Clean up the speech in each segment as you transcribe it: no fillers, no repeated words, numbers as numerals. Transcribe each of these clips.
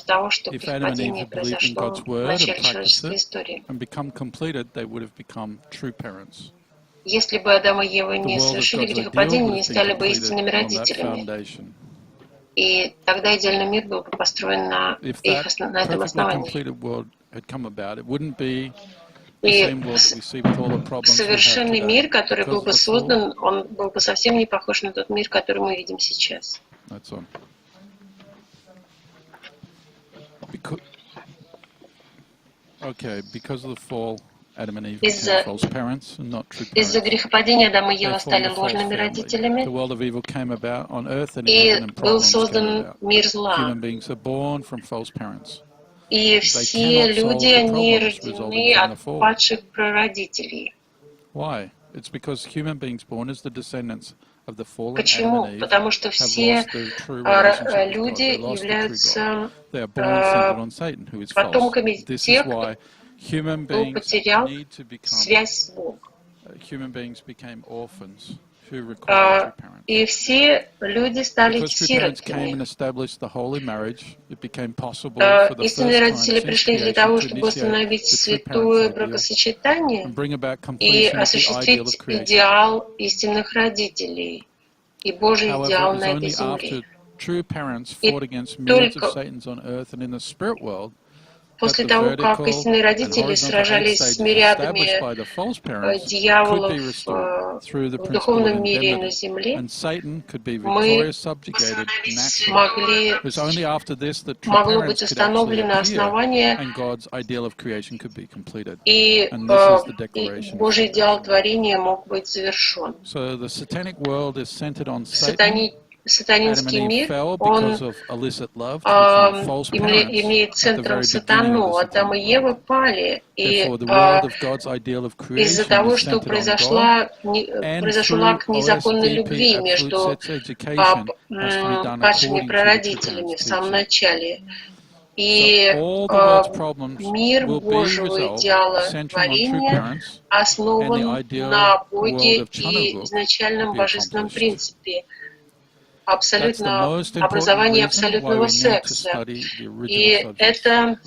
того, что грехопадение произошло в начале человеческой истории. Если бы Адам и Ева не совершили грехопадение, не стали бы истинными родителями. И тогда идеальный мир был бы построен на этом основании. И совершенный мир, который был бы создан, он был бы совсем не похож на тот мир, который мы видим сейчас. Из-за грехопадения Адам и Ева стали ложными родителями, и был создан мир зла. И все люди, они рождены от падших прародителей. Почему? Потому что все люди являются потомками тех, кто потерял связь с Богом. И все люди стали сиротами. Истинные родители пришли для того, чтобы установить святое бракосочетание и осуществить идеал истинных родителей и Божий идеал на этой земле. И только после того, как истинные родители сражались с мириадами дьяволов в духовном мире и на земле, могло быть установлено основание, и Божий идеал творения мог быть завершен. Сатанинский мир, он имеет центром сатану. Адам и Ева пали, и из-за того, что произошла акт незаконной любви между падшими прародителями в самом начале. И мир Божьего идеала творения основан на Боге и изначальном божественном принципе, образование абсолютного секса. И это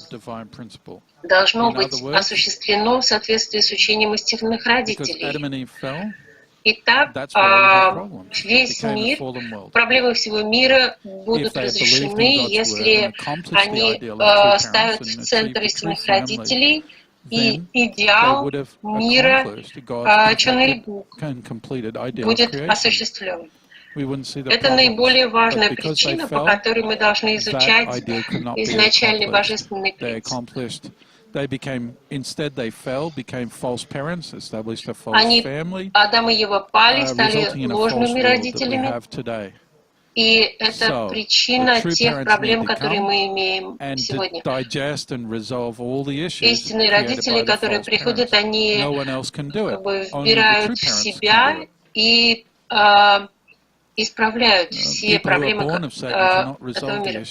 должно быть осуществлено в соответствии с учением истинных родителей. Итак, весь мир, проблемы всего мира будут разрешены, если они ставят в центр истинных родителей, и идеал мира Чонэльгук будет осуществлен. Это наиболее важная причина, по которой мы должны изучать изначальный божественный принцип. Адам и Ева пали, стали ложными родителями, и это причина тех проблем, которые мы имеем сегодня. Истинные родители, которые приходят, они вбирают в себя и исправляют все проблемы этого мира.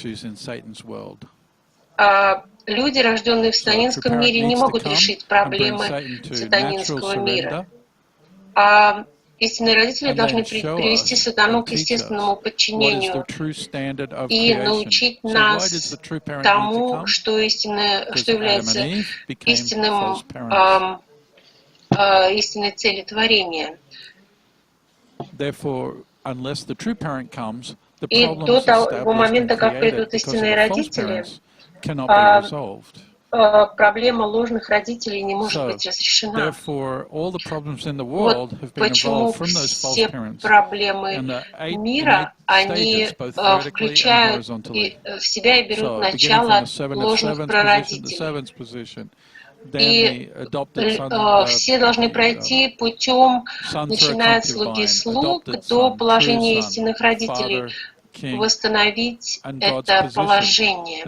Люди, рожденные в сатанинском мире, не могут решить проблемы сатанинского мира. Истинные родители должны привести сатану к естественному подчинению и научить нас тому, что является истинной целью творения. И до того момента, как придут истинные родители, проблема ложных родителей не может быть разрешена. Вот почему все проблемы мира, они включают в себя и берут начало от ложных прародителей. И все должны пройти путем, начиная от слуги слуг до положения истинных родителей, восстановить это положение,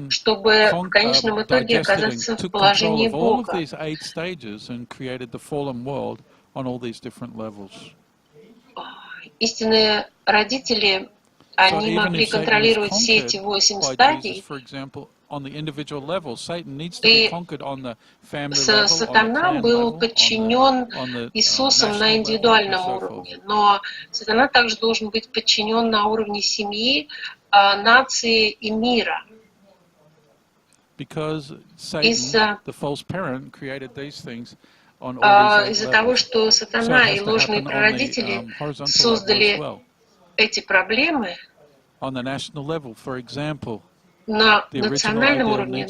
чтобы в конечном итоге оказаться в положении Бога. Истинные родители, они могли контролировать все эти 8 стадий. И сатана был подчинен Иисусом на индивидуальном уровне, но сатана также должен быть подчинен на уровне семьи, нации и мира. Из-за того, что сатана и ложные прародители создали эти проблемы на национальном уровне,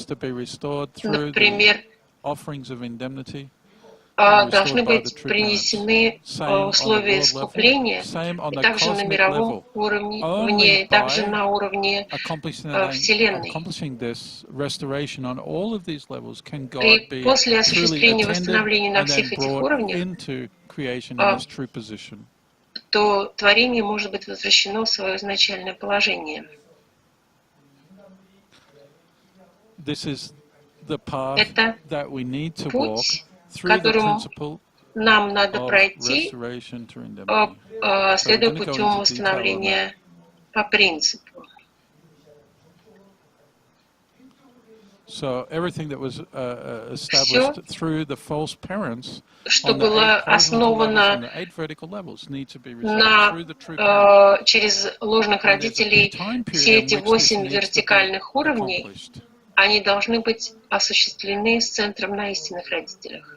например, должны быть принесены условия искупления, и также на мировом уровне, и также на уровне Вселенной. И после осуществления восстановления на всех этих уровнях, то творение может быть возвращено в свое изначальное положение. Это путь, которым нам надо пройти, следуя путем восстановления по принципу. Все, что было основано через ложных родителей, все эти 8 вертикальных уровней, они должны быть осуществлены с центром на истинных родителях.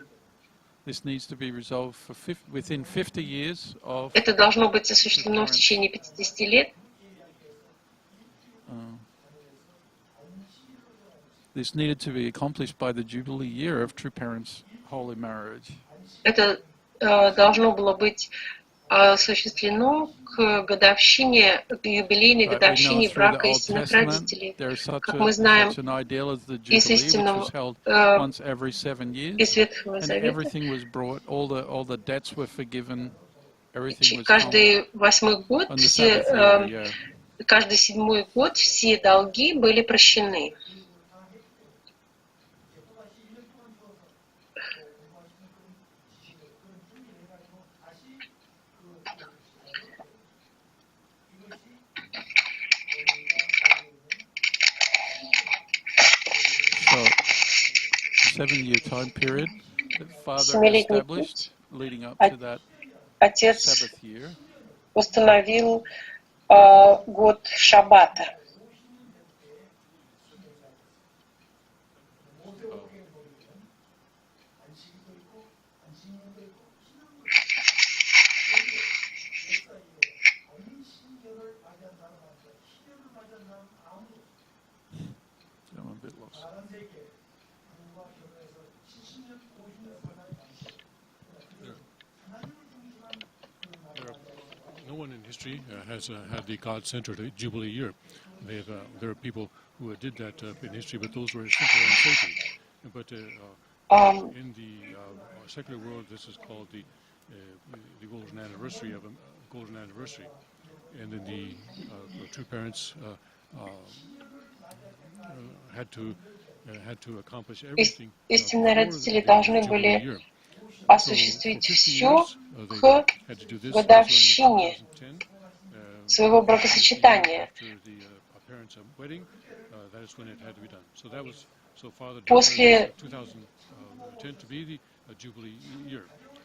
Это должно быть осуществлено в течение 50 лет. Это должно было быть осуществлено к годовщине, к юбилейной годовщине брака истинных родителей. Как мы знаем, из истинного из Ветхого Завета, каждый 8-й год, каждый 7-й год все долги были прощены. Семилетний путь отец установил год Шаббата. No one in history has had the God-centered Jubilee year. There are people who did that in history, but those were simple and sacred. But in the secular world, this is called the golden anniversary of a golden anniversary. And then the two parents had to accomplish everything. Истинные родители должны были осуществить все к годовщине своего бракосочетания. После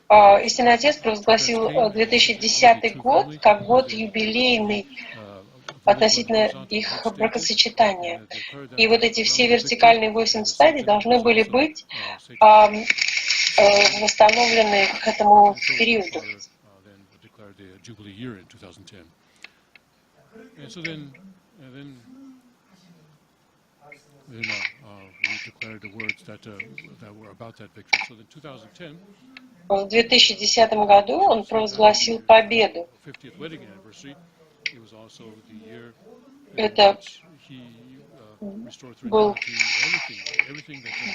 Истинный Отец провозгласил 2010 год как год юбилейный относительно их бракосочетания. И вот эти все вертикальные 8 стадий должны были быть восстановлены к этому периоду. В 2010 году он провозгласил победу. Это был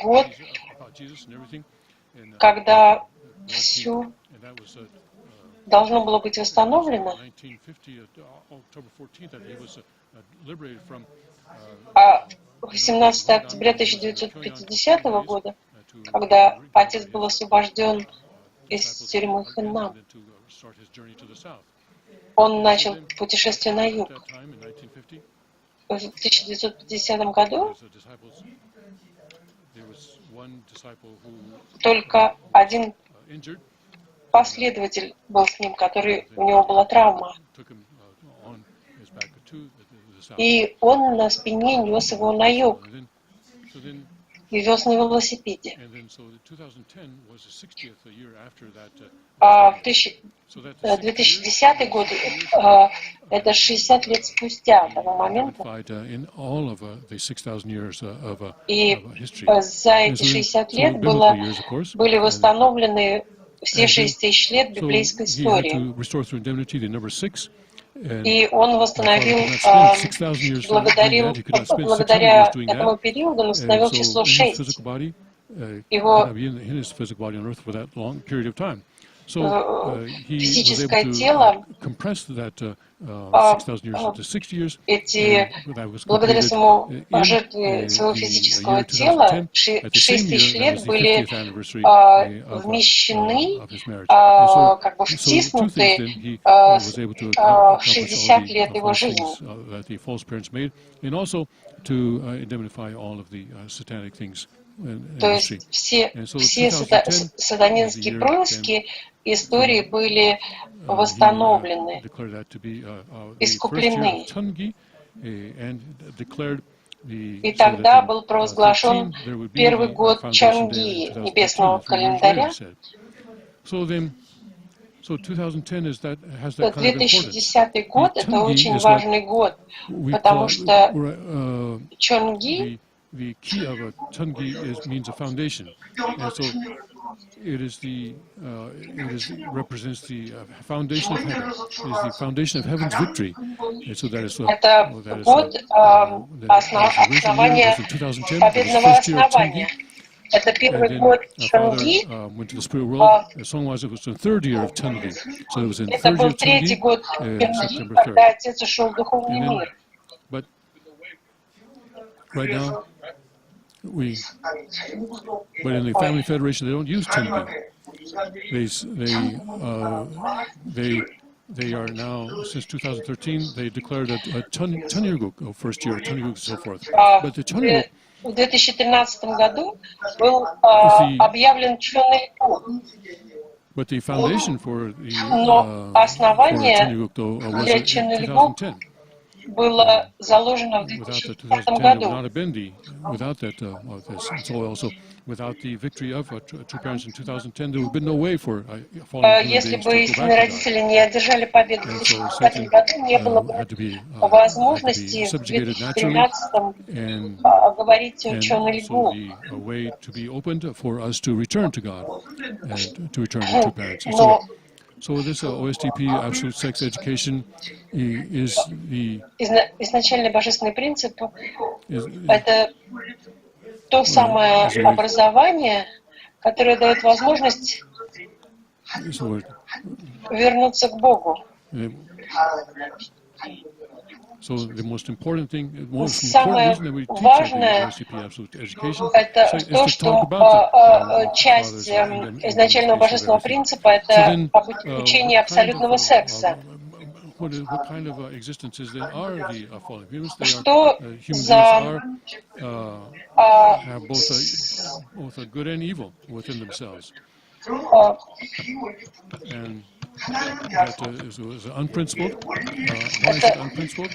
год, когда все должно было быть восстановлено. А 18 октября 1950 года, когда отец был освобожден из тюрьмы Хэннам, он начал путешествие на юг. В 1950 году только один последователь был с ним, у него была травма. И он на спине нес его на юг. и вез на велосипеде. В 2010 год, это 60 лет спустя того момента, и за эти 60 лет были восстановлены все 6000 лет библейской истории. И он восстановил, благодаря этому периоду, он восстановил число 6. Его физическое тело, благодаря своему жертве своего физического тела, 6000 лет были вмещены, как бы втиснуты в 60 лет его жизни. То есть все сатанинские происки истории были восстановлены, искуплены. И тогда был провозглашен первый год Чанги, небесного календаря. 2010 год — это очень важный год, потому что Чанги the key of a Tangi means a foundation, and so represents the foundation of heaven. It is the foundation of heaven's victory. And so that is это год основания, победного основания. Это первый год Чанги. Это был третий год Чанги, когда Отец ушел в духовный мир. Right now, but in the Family Federation, they don't use Tangi. They are now, since 2013, they declared a Tanyurguk, first year, Tanyurguk and so forth. But the Tanyurguk, в 2013 году был объявлен Чонильгук. But the foundation for the основание для Чонильгук было заложено в 2005 году. Если бы истинные родители не одержали победу в 2005 году, не было бы возможности в 2013 говорить о Чонильгу. So this OSTP, absolute sex education, is the... Изначальный Божественный Принцип — это то самое образование, которое дает возможность вернуться к Богу. Самое важное — это то, что часть изначального божественного принципа — это учение абсолютного секса. Что за that is unprincipled. Why is it unprincipled?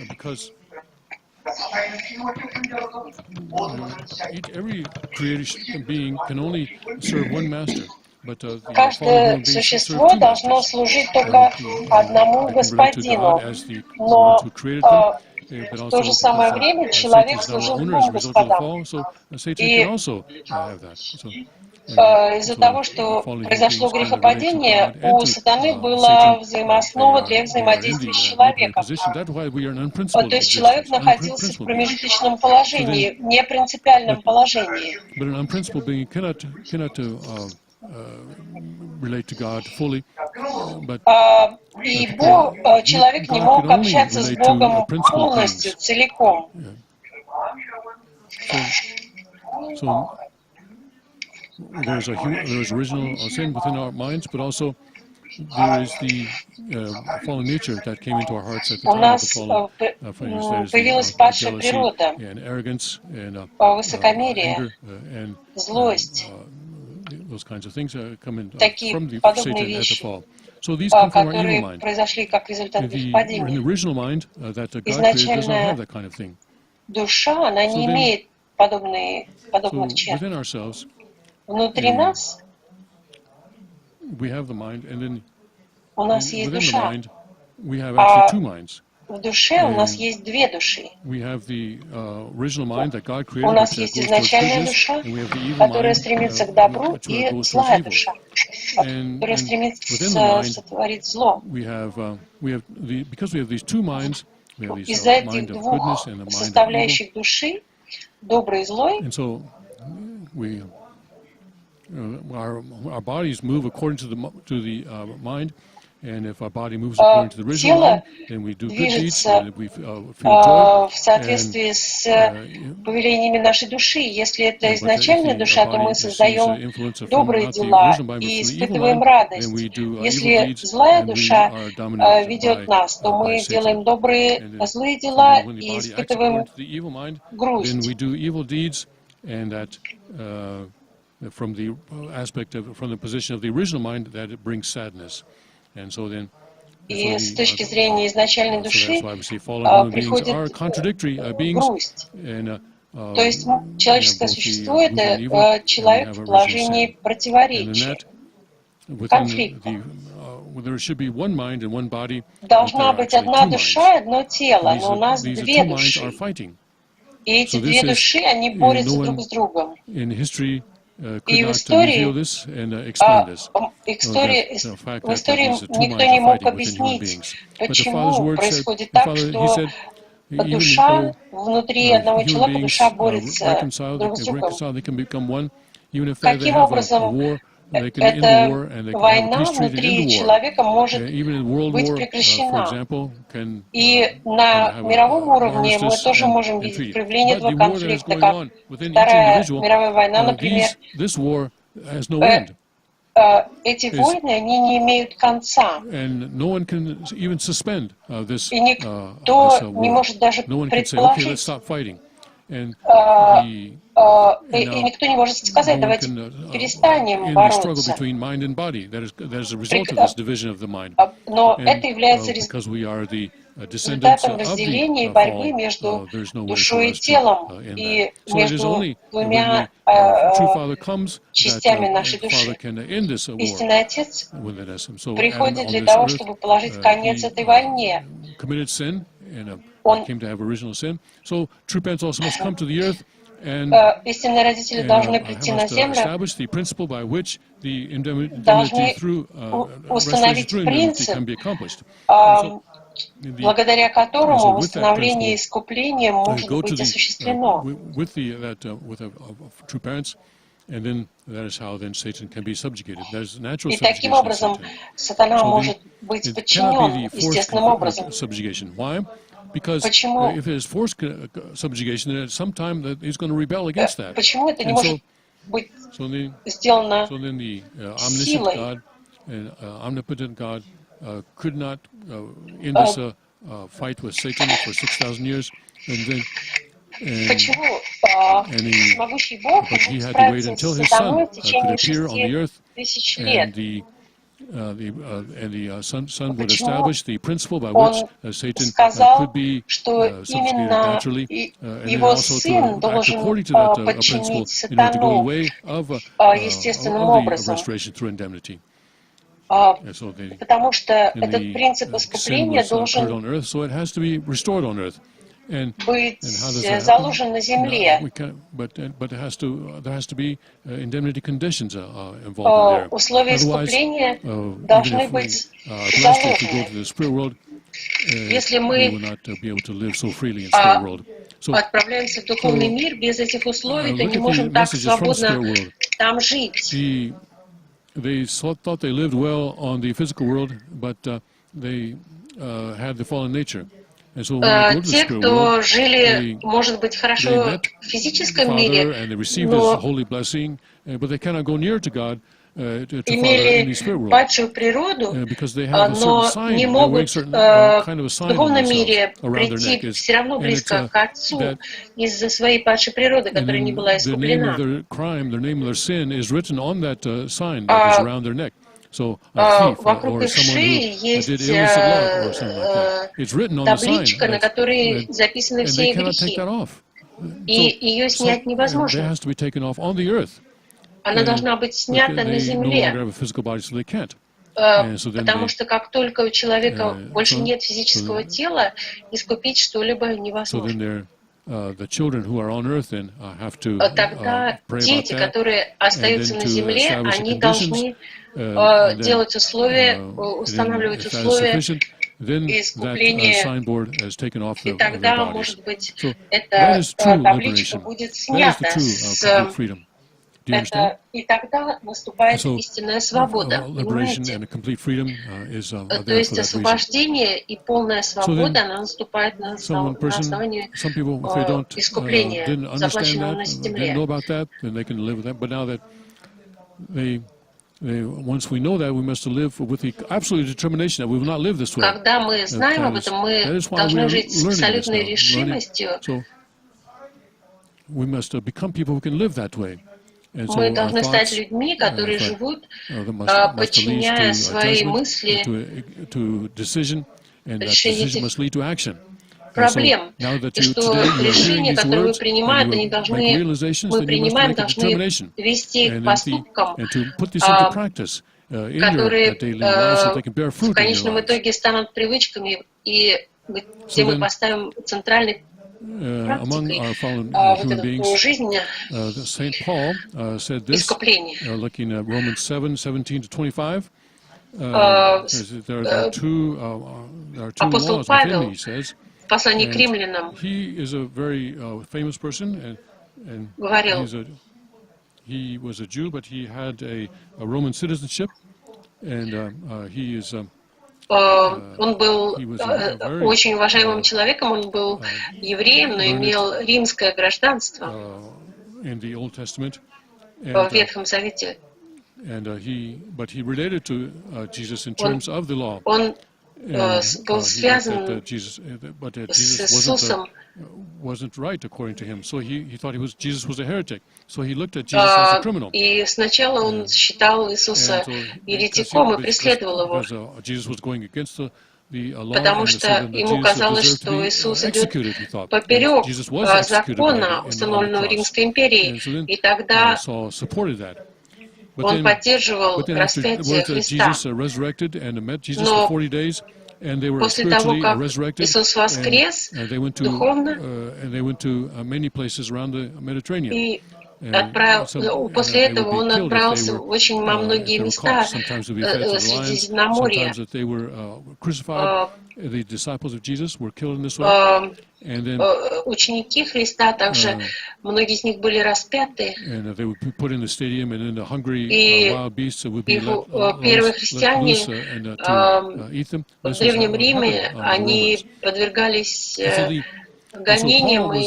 Because every created being can only serve one master. Каждое существо должно служить только одному господину, но в то же самое время человек служил двум господам. И из-за того, что произошло грехопадение, у сатаны была взаимооснова для взаимодействия с человеком. То есть человек находился в промежуточном положении, не принципиальном положении. И человек не мог общаться с Богом полностью, целиком. There's original sin within our minds, but also there is the fallen nature that came into our hearts at the time of the fall. Появилась падшая природа, высокомерие, злость, такие подобные вещи, которые произошли как результат грехопадения. Изначальная душа, она не имеет подобных черт. Внутри нас у нас есть душа, а в душе у нас есть две души. У нас есть изначальная душа, которая стремится к добру, и злая душа, которая стремится сотворить зло. Из-за этих двух составляющих души, доброй и злой, тело движется в соответствии с повелениями нашей души. Если это изначальная душа, то мы создаем добрые дела и испытываем радость. Если злая душа ведет нас, то мы делаем злые дела и испытываем грусть. From the position of the original mind, that it brings sadness. И с точки зрения изначальной души приходит грусть. То есть человеческое существо — это человек в положении противоречия, конфликта. Должна быть одна душа и одно тело, но у нас две души. И эти две души, они борются друг с другом. И в истории никто не мог объяснить, почему происходит так, что душа внутри одного человека, душа борется друг с другом. Каким образом эта война внутри человека может быть прекращена? И на мировом уровне мы тоже можем видеть проявление этого конфликта, как Вторая мировая война, например. Эти войны, они не имеют конца. И никто не может даже предположить, и никто не может сказать: давайте перестанем бороться. Но это является результатом разделения и борьбы между душой и телом, и между двумя частями нашей души. Истинный Отец приходит для того, чтобы положить конец этой войне. Истинные родители должны прийти на землю, должны установить принцип, благодаря которому восстановление искупления может быть осуществлено. И таким образом сатана может быть подчинен естественным образом. Почему? Почему это не может быть сделано силой? Почему всемогущий Бог мог справиться с сатаной в течение 6000 лет? Почему он сказал, что именно его сын должен подчинить сатану естественным образом? Потому что этот принцип искупления должен быть заложен на земле. Условия искупления должны быть заложены. Если мы отправляемся в духовный мир без этих условий, то не можем так свободно там жить. They thought they lived well on the physical world, but they had the fallen nature. Те, кто жили, может быть, хорошо в физическом мире, но имели падшую природу, но не могут в духовном мире прийти все равно близко к Отцу из-за своей падшей природы, которая не была искуплена. Вокруг их шеи есть табличка, на которой записаны все их грехи. и ее снять невозможно. Она должна быть снята на земле, потому что как только у человека больше нет физического тела, искупить что-либо невозможно. Тогда дети, которые остаются на земле, они должны делать условия, устанавливать условия искупления, и тогда, может быть, эта табличка будет снята и тогда наступает истинная свобода, понимаете? То есть освобождение и полная свобода, она наступает на основании искупления, заплаченного на земле. Когда мы знаем об этом, мы должны жить с абсолютной решимостью. Мы должны стать людьми, которые живут, подчиняя свои мысли решению этих проблем. И что решения, которые мы принимаем, мы должны вести к поступкам, которые в конечном итоге станут привычками, и где мы поставим центральный практикой вот эту жизнь искупления. Апостол Павел в послании к римлянам говорил, он был очень уважаемым человеком, он был евреем, но имел римское гражданство в Ветхом Завете. Он был связан с Иисусом, и сначала он считал Иисуса еретиком и преследовал его, потому что ему казалось, что Иисус идет поперек закона, установленного Римской империей, и тогда он поддерживал распятие Христа. Но после того, как Иисус воскрес духовно, и после этого он отправился очень во многие места Средиземноморья. Ученики Христа также, многие из них были распяты, и первые христиане в Древнем Риме, они подвергались гонениям, и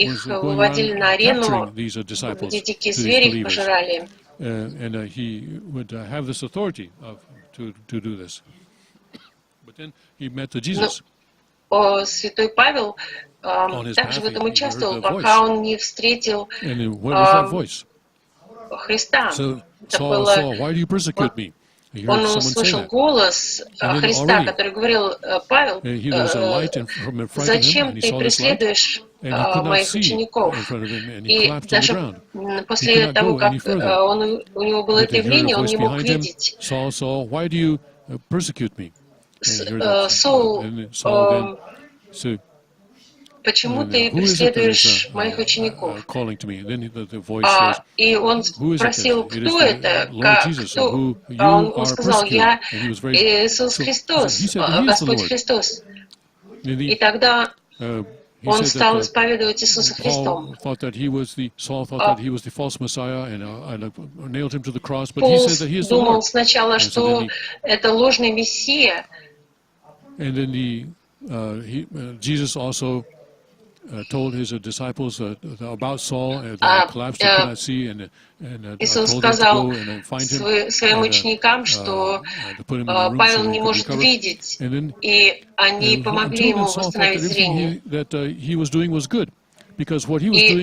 их выводили на арену, где дикие звери их пожирали. Но святой Павел также в этом участвовал, пока он не встретил Христа. Это было... Он услышал голос Христа, который говорил: Павел, зачем ты преследуешь моих учеников? И даже после того, как у него было это явление, он не мог видеть. Саул, почему ты преследуешь моих учеников? И он спросил, кто это? Он сказал: я Иисус Христос, Господь Христос. И тогда он стал исповедовать Иисуса Христом. Пол думал сначала, что это ложный Мессия. Иисус сказал своим ученикам, что Павел не может видеть, и они помогли ему восстановить зрение. И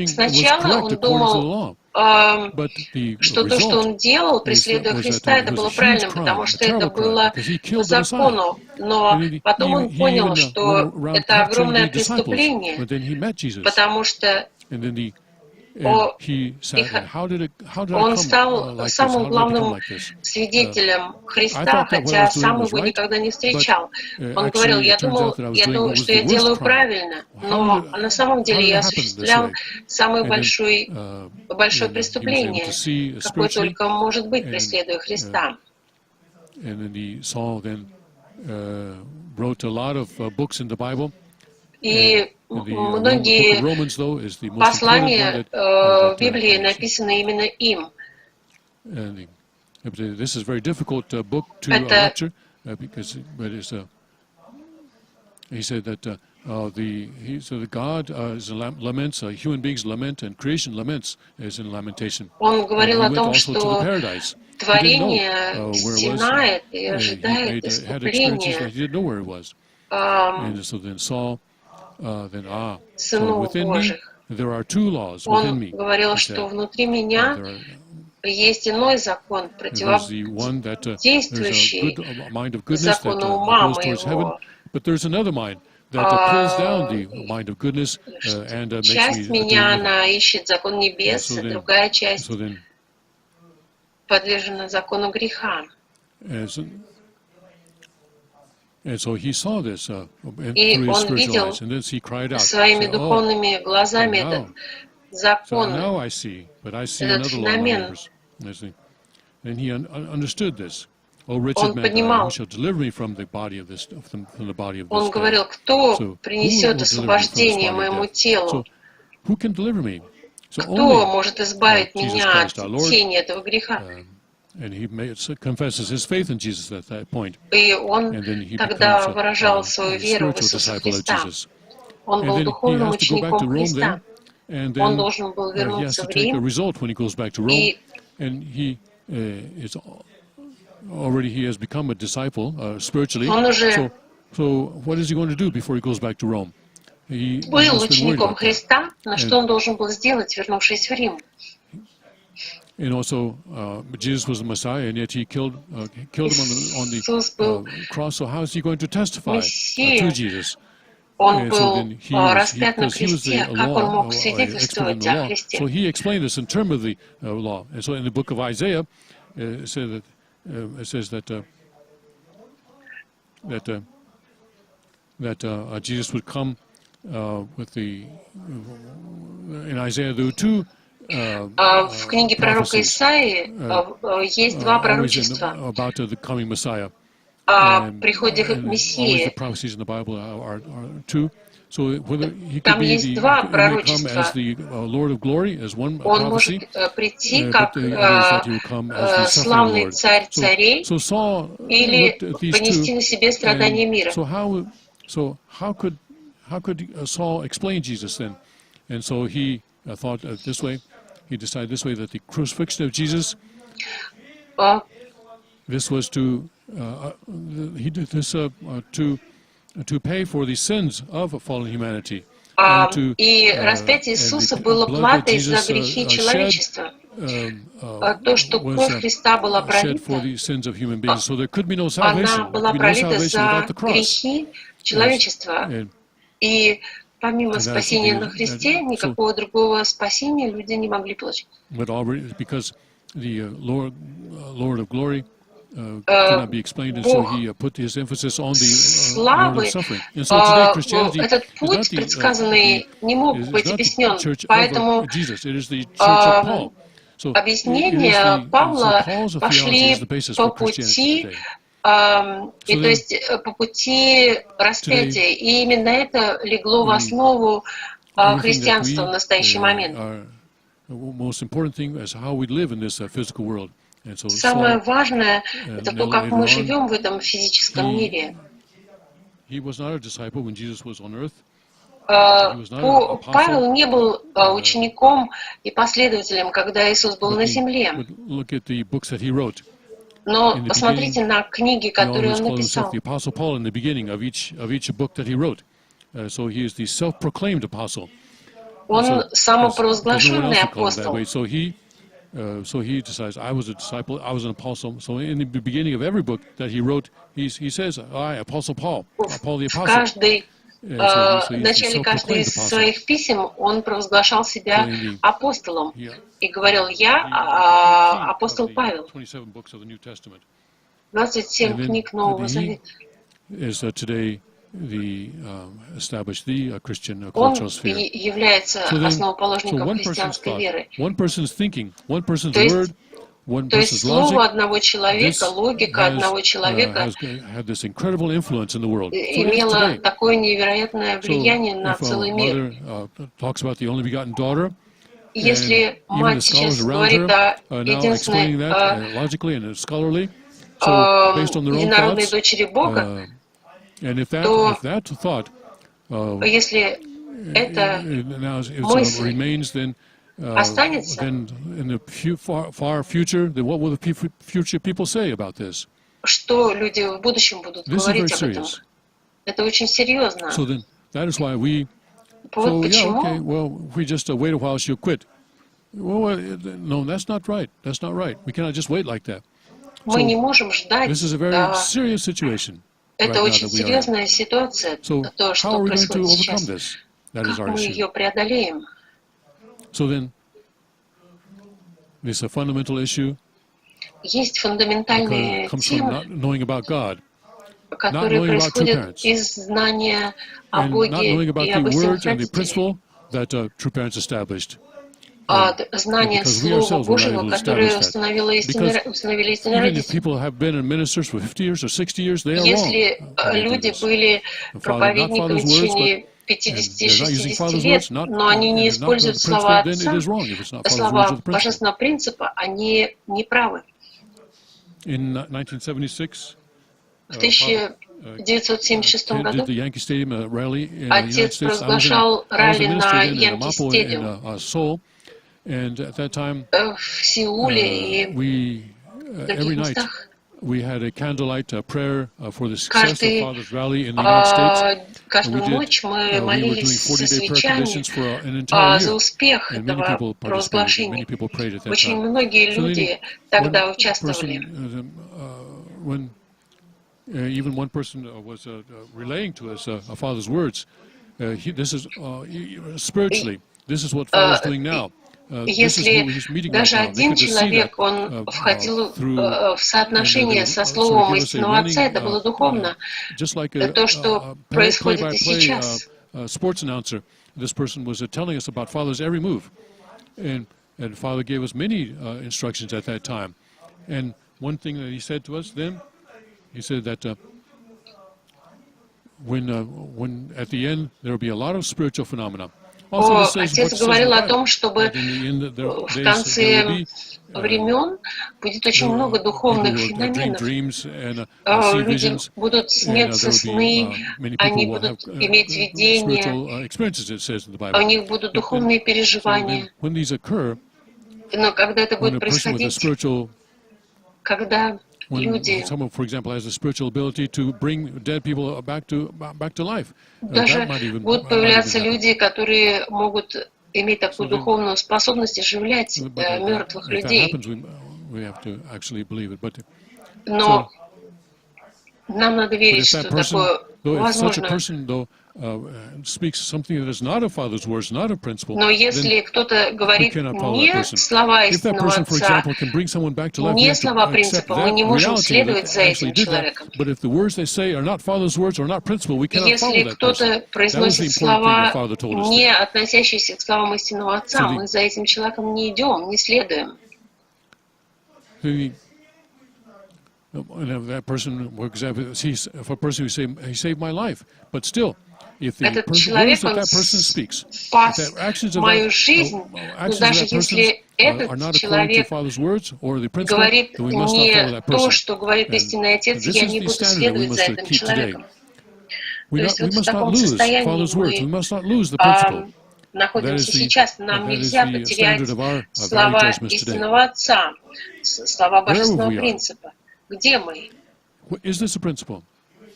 сначала он думал, что то, что он делал, преследуя Христа, это было правильным, потому что это было по закону. Но потом он понял, что это огромное преступление, потому что Он стал самым главным свидетелем Христа, хотя сам его никогда не встречал. Он говорил, я думал, что я делаю правильно, но на самом деле я осуществлял самое большое преступление, какое только может быть, преследуя Христа. И многие послания в Библии написаны именно им. He said that God laments, human beings lament, and creation laments as in lamentation. Он говорил о том, что творение стенает и ожидает искупления сынов Божьих. Он говорил, что внутри меня есть иной закон, противодействующий закону ума моего. Часть меня, она ищет закон небес, а другая часть подвержена закону греха. И он видел своими духовными глазами этот закон, этот феномен. Он понимал, он говорил, кто принесет освобождение моему телу? Кто может избавить меня от тени этого греха? И он тогда выражал свою веру в Иисуса Христа. Он был духовным учеником Христа. Он должен был вернуться в Рим, и already he has become a disciple spiritually. So what is he going to do before he goes back to Rome? Был учеником Христа, но что он должен был сделать, вернувшись в Рим? And also, Jesus was the Messiah, and yet he killed him on the cross. So how is he going to testify to Jesus? Он был распят на кресте. Как он мог свидетельствовать о Христе? So he explained this in terms of the law. And so in the book of Isaiah, it says that Jesus would come with the in Isaiah there were two. В книге пророка Исаии есть два пророчества о приходе Мессии. Там есть два пророчества. Он может прийти как славный царь царей или понести на себе страдания мира. So how could Saul explain Jesus then? And so he thought this way. He decided this way that the crucifixion of Jesus. This was to he did this to pay for the sins of fallen humanity. И распятие Иисуса было платой за грехи человечества. То, что кровь Христа была пролита, она была пролита за грехи человечества. И помимо спасения на Христе, никакого другого спасения люди не могли получить. Славы, этот путь предсказанный не мог быть объяснен, поэтому объяснения Павла пошли по пути, то есть по пути распятия, и именно это легло в основу христианства в настоящий момент. Самое важное — это то, как мы живем в этом физическом мире. Павел не был учеником и последователем, когда Иисус был на земле. Но посмотрите на книги, которые он написал. Он самопровозглашенный апостол. So he decides, I was a disciple, I was an apostle. So in the beginning of every book that he wrote, he says, I, Apostle Paul, Paul the Apostle. В каждой в начале каждой из своих писем он провозглашал себя апостолом и говорил: «Я апостол Павел». 27 книг Нового Завета. Он является основоположником христианской веры. То есть слово одного человека, логика одного человека имела такое невероятное влияние на целый мир. Если мать сейчас говорит о единственной единородной дочери Бога, то если эта мысль останется, что люди в будущем будут говорить об этом? Это очень серьезно. Вот почему мы не можем ждать. Это очень серьезная ситуация, то, что происходит сейчас. Как мы ее преодолеем? Есть фундаментальные темы, которые происходят из знания о Боге и об истинных родителях. От знания Слова Божьего, которое установили истинные родители. Если люди были проповедниками в течение 50-60 лет, но они не используют слова Отца, слова Божественного Принципа, они не правы. В 1976 году отец провозглашал ралли на Янки-стадиум в Сеуле и в других местах. Каждую ночь мы молились со свечами за успех этого провозглашения. Очень многие люди тогда участвовали. Even one person was relaying to us a father's words. This is spiritually. This is what Father's doing now. Если даже один человек, он входил в соотношение со словом истинного Отца, это было духовно. То, что происходит и сейчас. This person was telling us about Father's every move, and Father gave us many instructions at that time. And one thing that he said to us then, he said that when at the end there will be a lot of spiritual phenomena. Отец говорил о том, чтобы в конце времен будет очень много духовных феноменов. Люди будут сниться сны, они будут иметь видения, у них будут духовные переживания. Но когда это будет происходить, когда люди, даже будут появляться люди, которые могут иметь такую духовную способность оживлять мертвых людей. Но нам надо верить, что такое возможно. Но если кто-то говорит не слова истинного Отца, не слова принципа, мы не можем следовать за этим человеком. Если кто-то произносит слова, не относящиеся к словам истинного Отца, мы за этим человеком не идем, не следуем. Этот человек, он спас мою жизнь, но даже если этот человек говорит не то, что говорит истинный Отец, я не буду следовать за этим человеком. То есть вот в таком состоянии мы находимся сейчас. Нам нельзя потерять слова истинного Отца, слова Божественного Принципа. Где мы?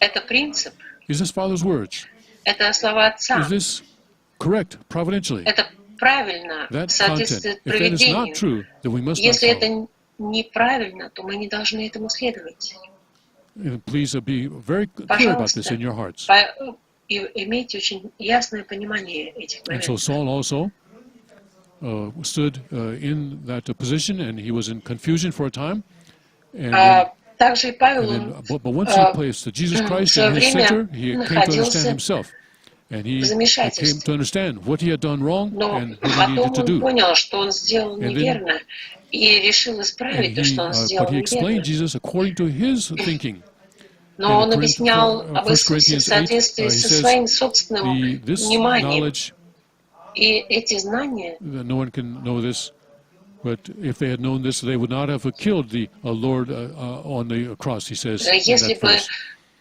Это принцип. Это слова Отца. Это правильно, соответствует провидению. Если это неправильно, то мы не должны этому следовать. Пожалуйста, и имейте очень ясное понимание этих And so моментов. Saul also stood in that position, and he was in confusion for a time. And then, Также и Павел, but once he placed Jesus в Christ свое in his время center, he came to understand находился himself. And в he came to замешательстве. understand what he had done wrong Но and what he потом needed to он do. понял, что он сделал And then, неверно, и решил and исправить то, что он but сделал he explained неверно. Jesus according to his thinking. Но он In объяснял 1 об Иисусе в Corinthians 8, соответствии he со says, своим собственным this вниманием. knowledge, И эти знания, no one can know this, but if they had known this, they would not have killed the Lord on the cross, he says in если that бы verse.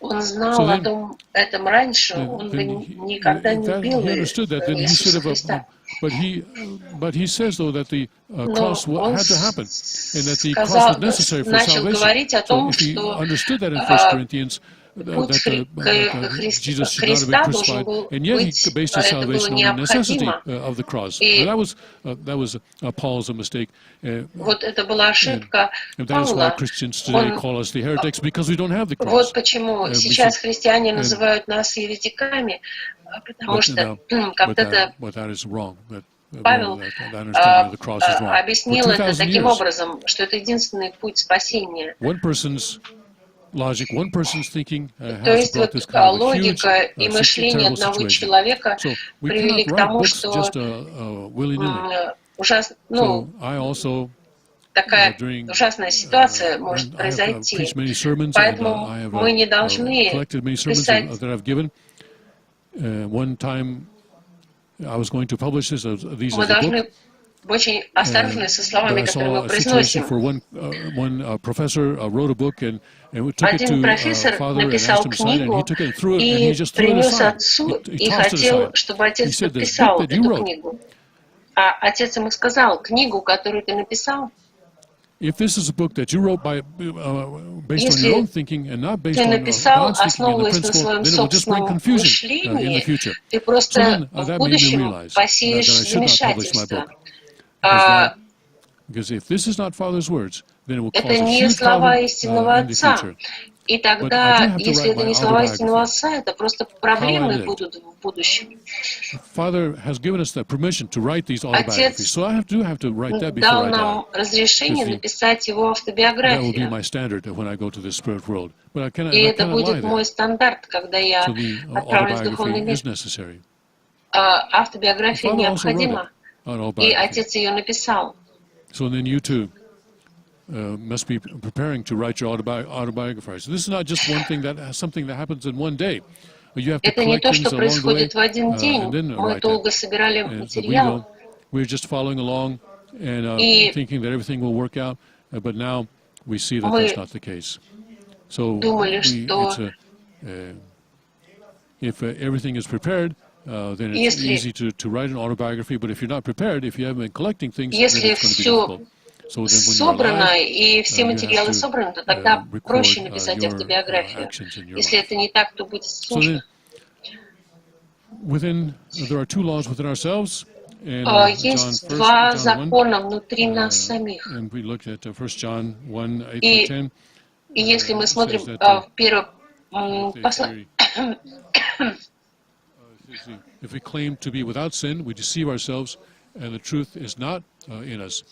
он знал о этом раньше, он бы никогда не убил he understood that, then he should Иисуса have, Христа. but he says though that the Но cross он had to happen, and that the cross was necessary for начал salvation. говорить о So том, if he что understood that in 1 Corinthians, путь that Jesus should not have been Христа должен crucified, был and yet he быть, based his это было salvation on the necessity необходимо. of the cross. И That was Paul's mistake. вот это была ошибка And that is why Павла. Christians today call us the heretics, because we don't have the cross. Вот почему сейчас христиане называют нас еретиками, потому что когда-то that is wrong. Павел that understanding of the cross is wrong. объяснил For это 2,000 таким years, образом, что это единственный путь спасения. one person's logic, one person's thinking То has есть brought вот this kind of a huge, логика и мышление terrible одного situation. человека So we привели cannot к write тому, books что just willy-nilly. ужасно, So I also такая during ужасная ситуация может I have произойти. preached many sermons, and Поэтому I have мы не должны collected many sermons писать. that I've given. One time I was going to publish this, these Мы as a book. должны очень осторожны со словами, But I которые saw мы a situation произносим. for one professor wrote a book and we took it Один to профессор father and asked написал him to sign it, and he книгу took it and threw it, and he и just threw it принес aside. отцу He и tossed it хотел, aside. чтобы He отец said, "This подписал book that you эту wrote, книгу. А отец ему сказал, книгу, которую ты написал, if this is a book that you wrote by based on если your own thinking and not based ты on написал, God's thinking and the основываясь на principle, своем then it will just bring собственном confusion in the мышлении, future." ты So просто then в that made me будущем realize that посеешь I should not publish my замешательство. book. Because if this is not Father's words, then it will Это cause a не huge слова problem истинного in the Отца. future. И тогда, если это не слова истинного Отца, это просто проблемы будут в будущем. Father has given us the permission to write these autobiographies, so I have to write that before дал I die. нам разрешение написать его That will be автобиографию. my standard when I go to this spirit world. But I И cannot это lie будет there. мой стандарт, когда я So the отправлюсь в духовный autobiography мир. is necessary. Автобиография Father also wrote необходима, an и autobiography. отец ее написал. So then you too must be preparing to write your autobiography. So this is not just one thing something that happens in one day. You have to Это не collect то, things что along the way происходит в один день. and then Мы write долго it. собирали And so материал. we're just following along and И thinking that everything will work out, but now we see that мы that's not the case. So думали, что if everything is prepared, then it's если, easy to write an autobiography. But if you're not prepared, if you haven't been collecting things, then если it's going to be все difficult. So then when you're собрано alive, и все you материалы have to собраны, то тогда проще record написать your автобиографию. actions in your Если life. это не так, то будет So сложно. then, there are two laws within ourselves. And Есть два закона внутри нас самих. And we looked at 1 John 1, 8 И, to 10. и если мы смотрим в первом послании, If we claim to be without sin, we deceive ourselves, and the truth is not in us.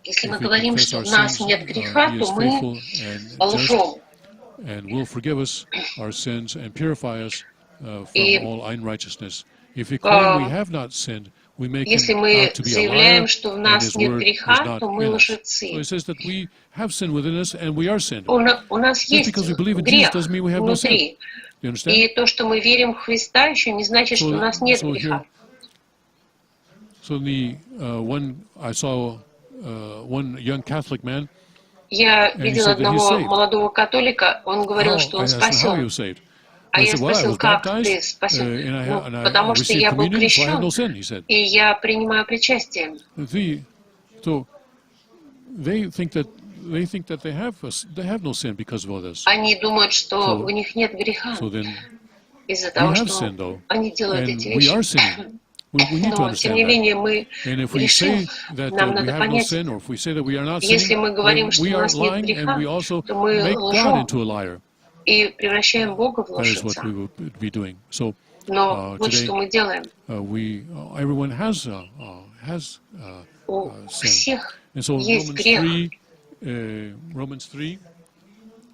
если мы If we говорим, confess что our в нас sins, нет греха, He то is мы faithful and just, лжем. and will forgive us our sins and purify us from И all unrighteousness. If we claim we have not sinned, we make если him мы out to be a заявляем, liar, что в and нас his нет word is греха, not то мы in us. So лжецы. it says that we have sin within us, and we are sinned. У нас Just есть because we believe in Jesus грех doesn't mean we have no sin. внутри. You understand? И то, что мы верим в Христа, еще не значит, что у нас нет греха. So the one I saw one young Catholic man. Я видел одного молодого католика, он говорил, что он спасен. А я спросил, как ты спасен? Потому что я был крещен, и я принимаю причастие. So they think that they have no sin because of all this. Они думают, что у них нет греха из-за того, что они делают эти вещи. Но, тем не менее, мы грешим. Нам надо понять, если мы говорим, что у нас нет греха, то мы лжем и превращаем Бога в лжеца. Но вот today, что мы делаем. Everyone has У sin. всех And so есть грех. Romans 3,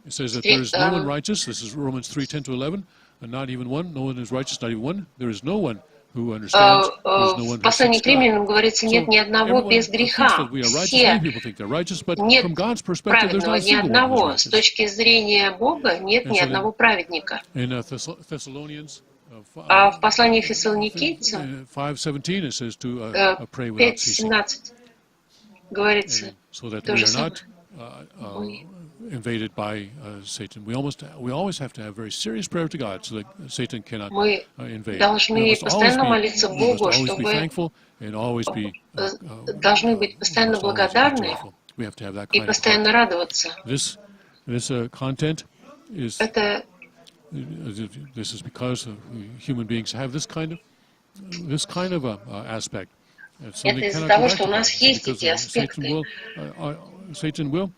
it says that there is no one righteous. This is Romans 3:10-11, and not even one. No one is righteous, not even one. There is no one who understands. There is no one В who послании seeks к Римлянам говорится, нет ни одного без everyone thinks греха. that we are righteous. Все, Many people think they're righteous, but нет from God's perspective, there's праведного not a ни single one who's одного. С righteous. точки зрения Бога нет ни одного праведника. In Thessalonians, А в послании к Фессалоникийцам 5:17 it says to pray without ceasing. 5:17 говорится So that то we же are самое. not invaded by Satan. We always have to have very serious prayer to God so that Satan cannot Мы invade. должны постоянно молиться We must Богу, always be чтобы thankful and always be должны быть постоянно благодарны We have to have that и kind of постоянно heart. радоваться. This content is Это this is because human beings have this kind of aspect. это из-за того, что у нас есть эти аспекты. Satan will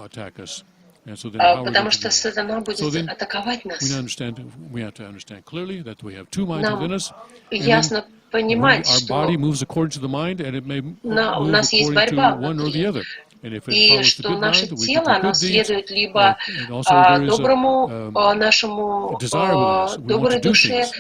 attack us. And so then how are we Потому going to что do it? сатана будет атаковать нас. We have to understand clearly that we have two minds within us. Ясно понимать, Our что body moves according to the mind, and it may move у нас есть according борьба to one or the внутри. other. And if it И follows the что good наше mind, we can тело, do оно good deeds. следует либо And also there is доброму нашему desire within us. We want доброй to do душе, things.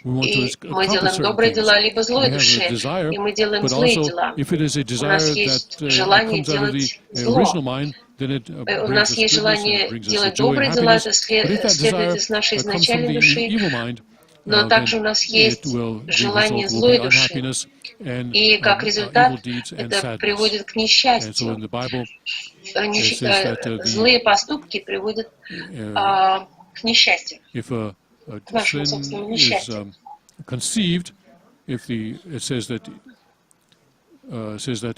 We want и to мы accomplish делаем certain добрые things. дела, либо злой We have a душе, desire, и мы делаем but злые also дела. if it is a У desire нас есть that желание comes out of the делать зло. original mind, then it У brings нас us есть goodness, and it желание brings us the делать joy and добрые дела, happiness. это But if that следует desire из нашей comes from изначальной the души, evil mind, но также у нас есть желание злой души. unhappiness and И как evil результат deeds and это sadness. приводит к And so несчастью. in the Bible, it says that Злые поступки приводят к несчастью, if a к нашему sin собственному is несчастью. conceived, it says that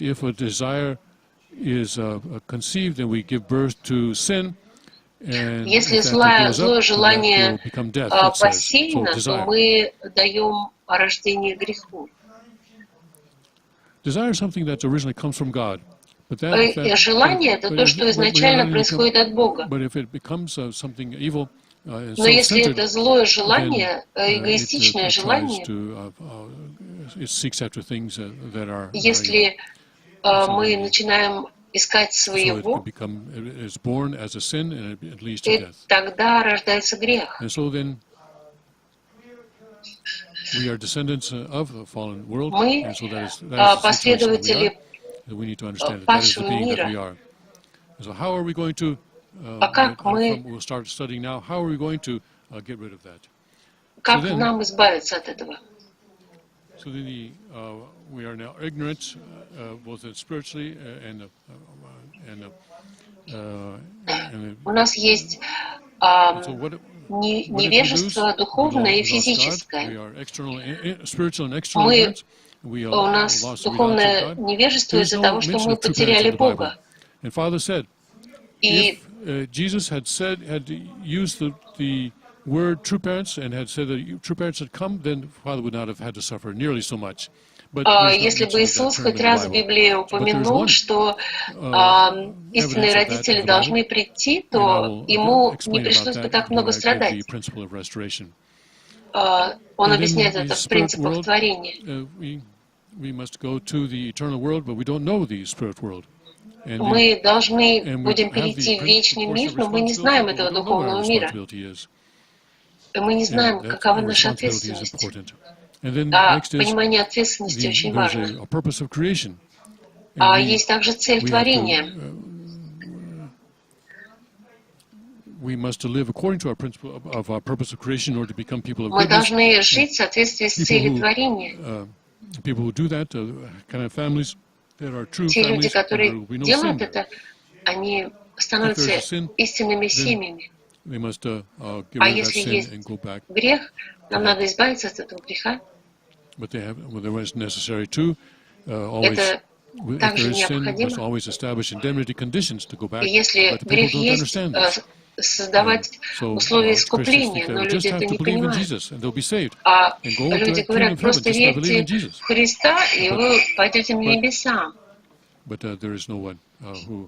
if a desire is conceived, then we give birth to sin. And Если if that grows злое up, желание then that will become death, it says. посеяно, So то мы даем рождение греху. Desire is something that originally comes from God. But Желание — это то, что изначально происходит от Бога. But if it becomes something evil, Но если это злое желание, эгоистичное желание, если мы начинаем искать своего, тогда рождается грех. Мы последователи падшего мира. А как мы, как нам избавиться от этого? We are now ignorant, both spiritually and у нас есть невежество духовное и физическое. У нас духовное невежество из-за того, что мы потеряли Бога. И Jesus had used the word true parents and had said that true parents had come, then Father would not have had to suffer nearly so much. Если бы Иисус хоть раз в Библии упомянул, что истинные родители должны прийти, то ему не пришлось бы так много страдать. Он объясняет это в принципах творения. Мы должны будем перейти в вечный мир, но мы не знаем этого духовного мира. И мы не знаем, какова наша ответственность. А понимание ответственности очень важно. А есть также цель творения. Мы должны жить в соответствии с целью творения. Те люди, которые делают это, они становятся истинными семьями. А если есть грех, нам надо избавиться от этого греха. Это также необходимо. И если грех есть, создавать условия искупления, но люди это не понимают. А люди говорят, просто верьте в Христа, и вы пойдете на небеса.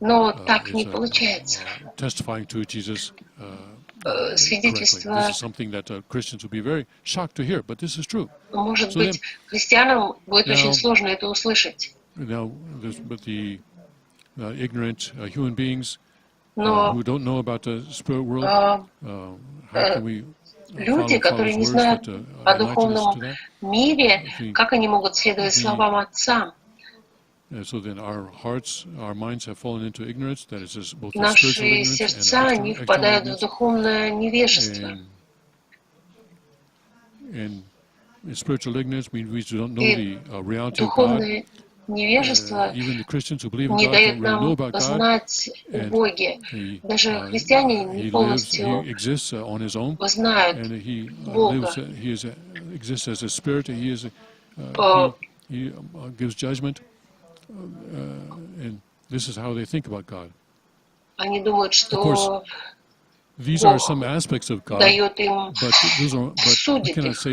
Но так не получается. Свидетельство, может быть, христианам будет очень сложно это услышать. Но люди, которые не знают о духовном мире, как они могут следовать словам Отца? Наши сердца, они впадают в духовное невежество. И духовное невежество не дает нам знать о Боге. Даже христиане не полностью знают Бога. Они думают, что Бог дает им судить их.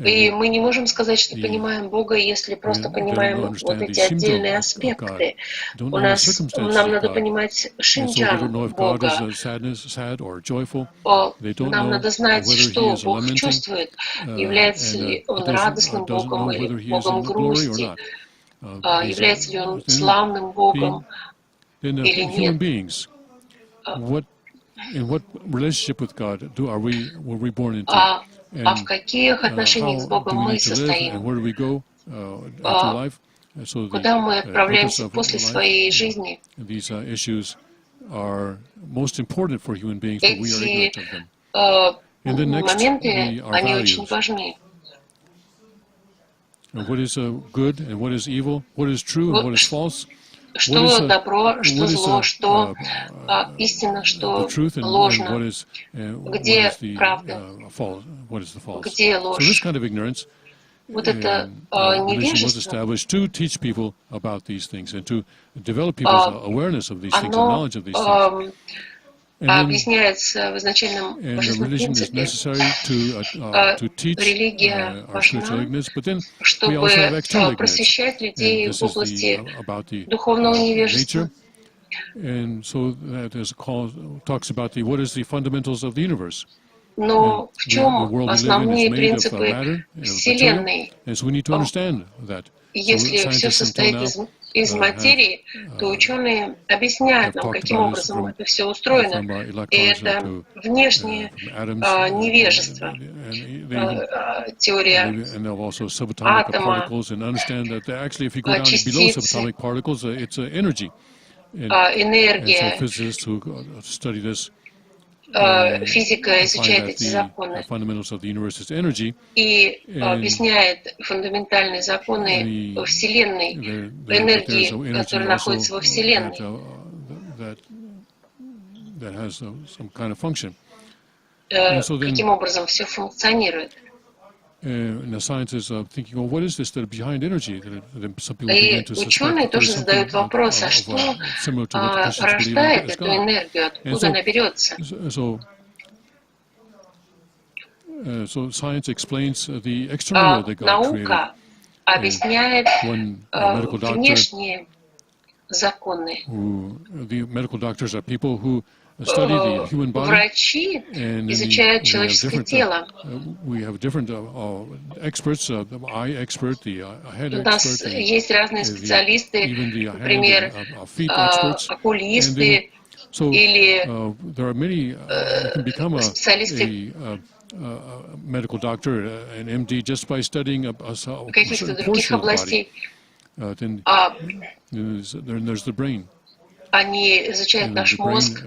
И мы не можем сказать, что понимаем Бога, если просто понимаем вот эти отдельные аспекты. Нам надо понимать шинджан Бога. Нам надо знать, что Бог чувствует. Является ли Он радостным Богом или Богом грусти? Является ли Он славным Богом или нет? А в каких отношениях с Богом мы состоим? Куда мы отправляемся после своей жизни? Эти моменты, они очень важны. Что добро, что зло, что истина, что ложно, где правда, где ложь. Вот это невежество, оно объясняется в изначальном Божественном принципе. Религия важна, чтобы просвещать людей в области духовного невежества. Но в чем основные принципы Вселенной? Если все состоит из материи, то ученые объясняют нам, каким образом это все устроено. И это внешнее невежество, теория атома, частицы, энергия. Физика изучает эти законы и объясняет фундаментальные законы Вселенной, энергии, которые находятся во Вселенной. Каким образом все функционирует. И ученые тоже задают вопрос, а что рождает эту энергию, откуда она берется? Наука объясняет внешние законы. Врачи изучают человеческое тело. У нас есть разные специалисты, например, окулисты или специалисты каких-то других областей. Они изучают наш мозг,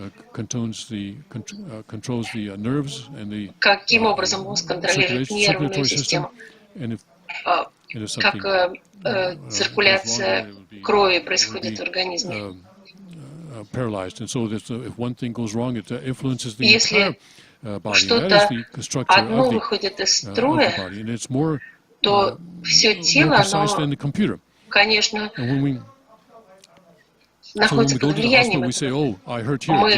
каким образом мозг контролирует нервную систему, как циркуляция крови происходит в организме. Если что-то одно выходит из строя, то все тело, оно, конечно, находится под влиянием этого. Мы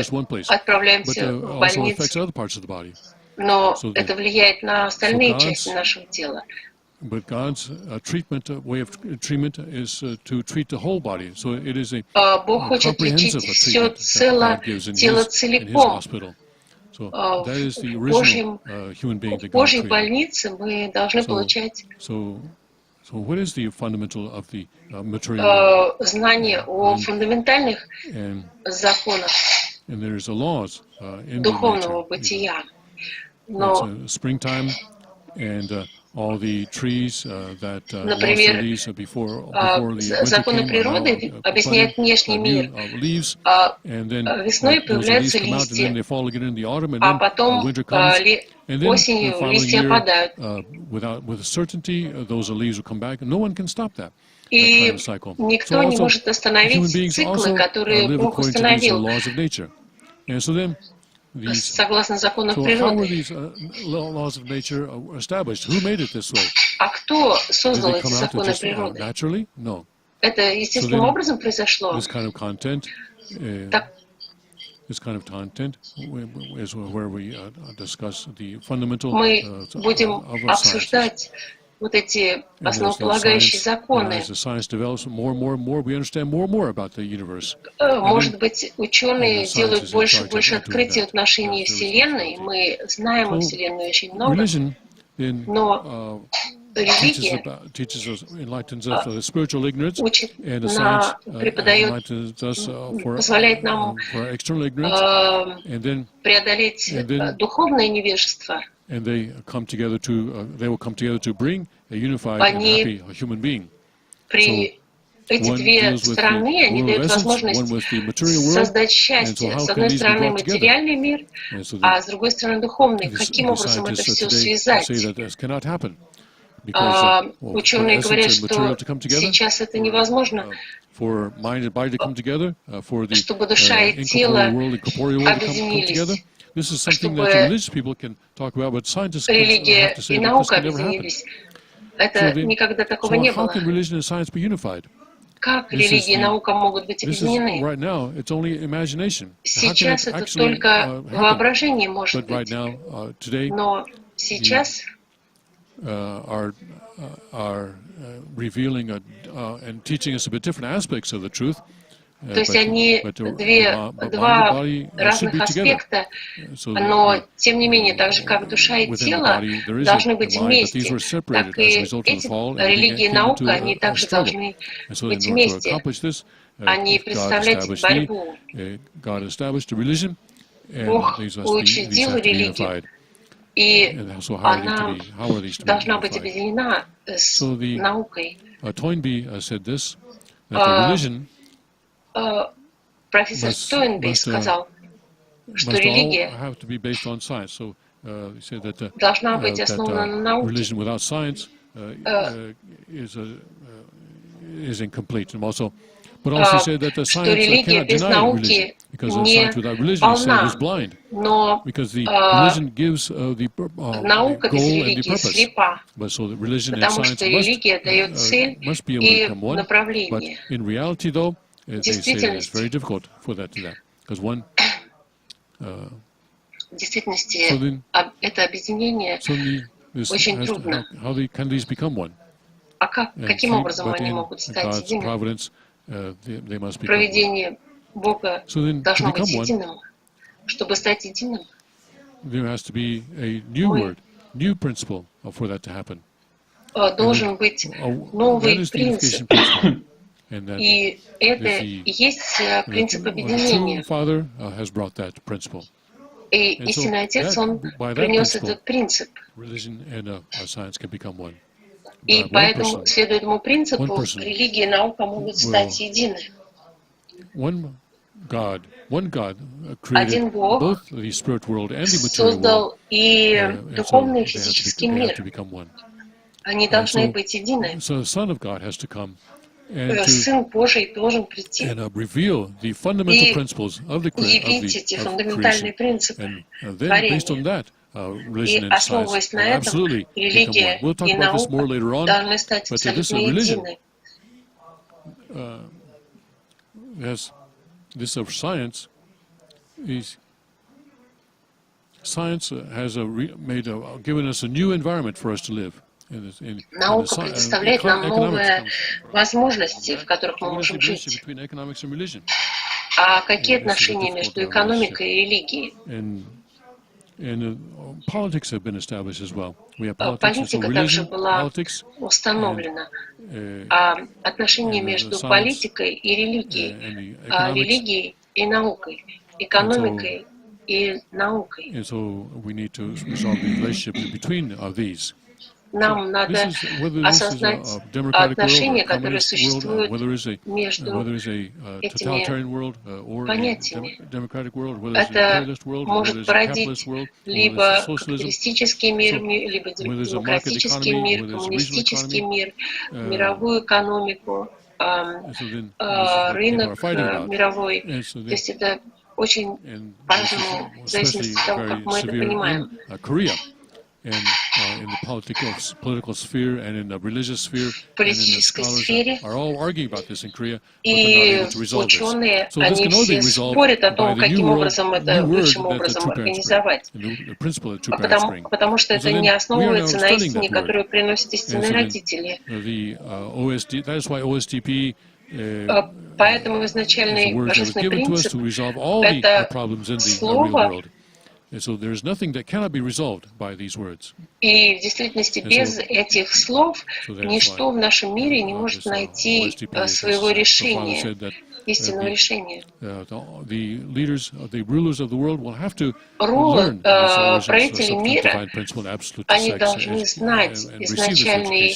отправляемся в больницу, но это влияет на остальные части нашего тела. But God's way of treatment is to treat the whole body. So it is a Бог хочет лечить comprehensive все treatment that цело, God gives in тело His целиком. hospital. So that is the В original human being that в God Божьей created. больнице мы должны получать So what is the fundamental of the material world? знание о фундаментальных законах And there's the laws in the духовного nature. бытия. It's Но, springtime, and all the trees that lost their например, leaves before the winter законы came are природы now объясняют budding внешний мир. new leaves, and then Весной those leaves появляются come out, and then листья, they fall again in the autumn, and а then потом winter comes, and then the осенью following листья year, опадают. with certainty, those leaves will come back, and no one can stop that. И никто не может остановить циклы, которые Бог установил согласно законам природы. А кто создал эти законы природы? Это естественным образом произошло. This kind of content is where we discuss the fundamental Мы будем обсуждать вот эти основополагающие законы. Может быть, ученые делают больше и больше открытий в отношении Вселенной. Мы знаем о Вселенной очень много, но религия учит, преподает, позволяет нам преодолеть духовное невежество. And they will come together to bring a unified and happy human being. Эти две стороны, они дают возможность создать счастье. С одной стороны материальный мир, а с другой стороны духовный. Каким образом это все связать? Ученые говорят, что сейчас это невозможно, чтобы душа и тело объединились. Чтобы религия и наука объединились. Это никогда такого не было. Как религия и наука могут быть объединены? Сейчас это только воображение может быть. Но сейчас are revealing and teaching us a bit different aspects of the truth. То есть они два разных аспекта, но тем не менее, так же как душа и тело должны быть вместе, так и эти религия и наука, они также должны быть вместе, а не представлять борьбу. Бог учредил религию, и она должна быть объединена с наукой. Профессор Тойнби сказал, что религия должна быть основана на науке. Что религия без науки не полна, но наука без религии слепа, потому что религия дает цель и направление. В действительности это объединение очень трудно. А каким образом они могут стать единым? Провидение Бога должно быть единым. Чтобы стать единым, должен быть новый принцип. И это и есть принцип объединения. И истинный Отец, Он принес этот принцип. И поэтому, следуя этому принципу, религия и наука могут стать едины. Один Бог создал и духовный, и физический мир. Они должны быть едины. Сын Божий должен прийти и явить эти фундаментальные принципы творения. И, основываясь на этом, религия и наука должны стать абсолютно едины. Science has given us a new environment for us to live. Наука предоставляет нам новые возможности, в которых мы можем жить. А какие отношения между экономикой и религией? Политика также была установлена. А отношения между политикой и религией, религией и наукой, экономикой и наукой. Нам надо осознать отношения, которые существуют между этими понятиями. Это может породить либо капиталистический мир, либо демократический мир, коммунистический мир, мировую экономику, рынок мировой. То есть это очень по-разному, в зависимости от того, как мы это понимаем. В политической сфере и ученые, они все спорят о том, каким образом это лучшим образом организовать. Потому что это не основывается на истине, которую приносят истинные родители. Поэтому изначальный божественный принцип — это слово. И в действительности без этих слов ничто в нашем мире не может найти своего решения, истинного решения. Правители мира, они должны знать изначальные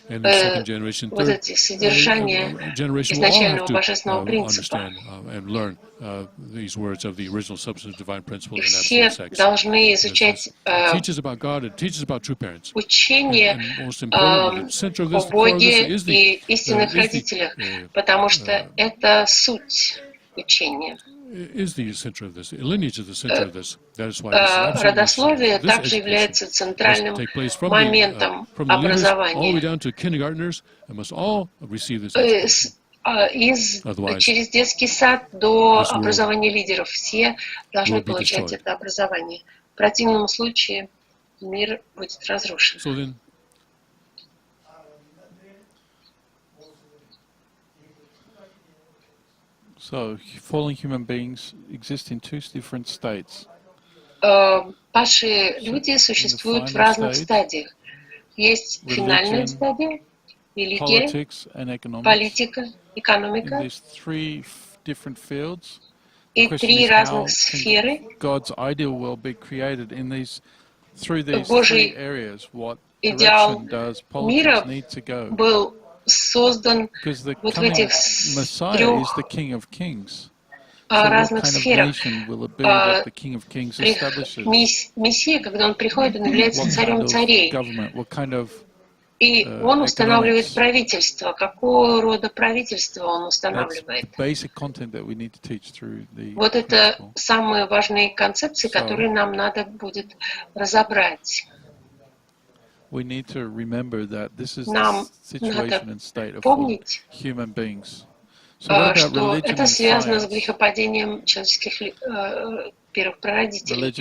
вот эти содержания изначального божественного принципа. И все должны изучать учение о Боге и истинных родителях, потому что это суть учения. Родословие также является центральным моментом образования. Через детский сад до образования лидеров все должны получать это образование. В противном случае мир будет разрушен. So, fallen human beings exist in two different states. Падшие люди существуют в разных стадиях. Есть финальная стадия, религия, политика, экономика. И три разных сферы. Божий идеал мира был создан вот в этих трех разных сферах. Мессия, когда он приходит, он является царем царей. И он устанавливает правительство. Какого рода правительство он устанавливает? Вот это самые важные концепции, которые нам надо будет разобрать. Нам надо помнить, что это связано с грехопадением человеческих первых прародителей.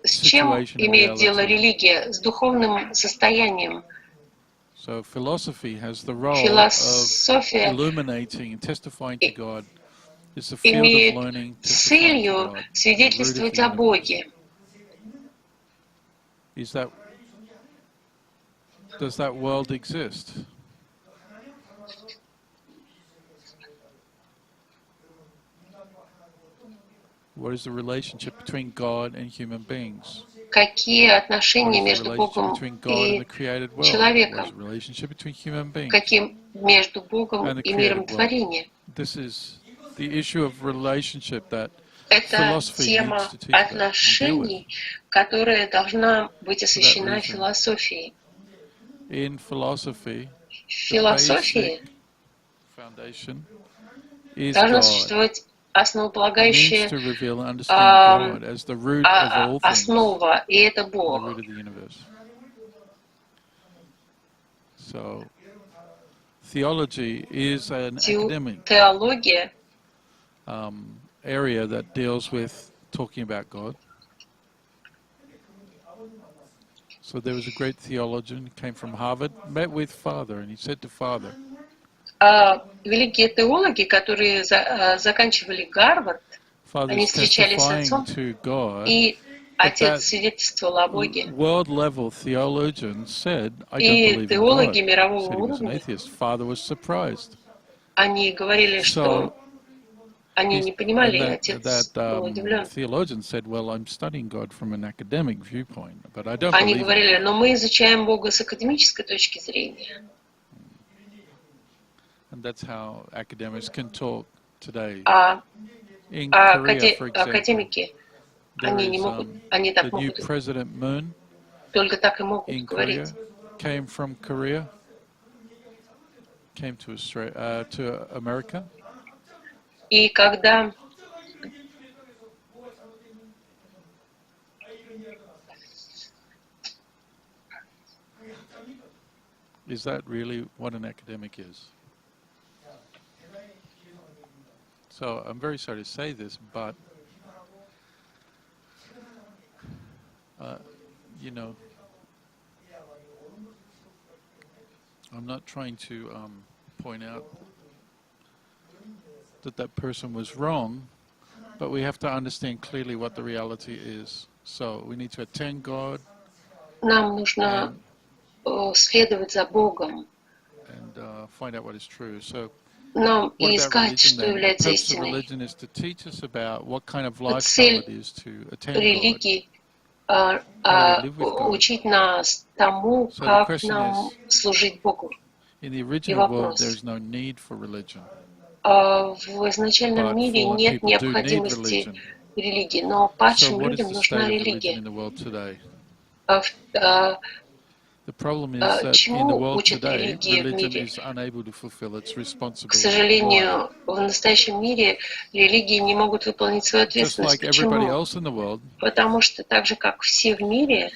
С чем имеет дело религия? С духовным состоянием. Философия имеет целью свидетельствовать о Боге. Does that world exist? What is the relationship between God and human beings? Какие отношения между Богом и человеком? Каким между Богом и миром творения? Это тема отношений, которая должна быть освящена философией. В философии должна существовать основополагающая основа, и это Бог. Теология area that deals with talking about God. So there was a great theologian, came from Harvard, met with Father, and he said to Father, великие теологи, которые заканчивали Гарвард, Father они is встречались с testifying отцом, to God, и but that отец свидетельствовал о Боге. world-level theologian said, I don't И believe in теологи God. мирового Said he was an уровня, atheist. Father was surprised. они говорили, что они не понимали, и отец был удивлен. Theologian said, well, I'm studying God from an academic viewpoint, but I don't Они believe говорили, in God. но мы изучаем Бога с академической точки зрения. And that's how academics can talk today. А In Korea, for example, академики, there они не is могут, они так the new могут, President Moon только так и могут in говорить. Korea, came from Korea, came to Australia, to America. И когда Is that really what an academic is? So I'm very sorry to say this, but you know, I'm not trying to point out that that person was wrong, but we have to understand clearly what the reality is. So we need to attend God нам нужно следовать за Богом, and find out what is true. So нам what about искать, religion что then? The является purpose of истиной. religion is to teach us about what kind of lifestyle Цель it is to attend God. религии How do we live with God? учить нас тому, So the как question нам is, служить Богу. in the И original world, вопрос. there's no need for religion. В изначальном But мире fallen нет people do need необходимости religion. религии, но So падшим what is людям the нужна state of religion религия. in the world today? К The problem is that in the чему world учат today, религии в religion мире? is unable to fulfill its К responsibility. Why? сожалению, в настоящем мире религии не могут выполнить свою Just ответственность. like everybody Почему? else in the world, Потому что так же, как все в мире,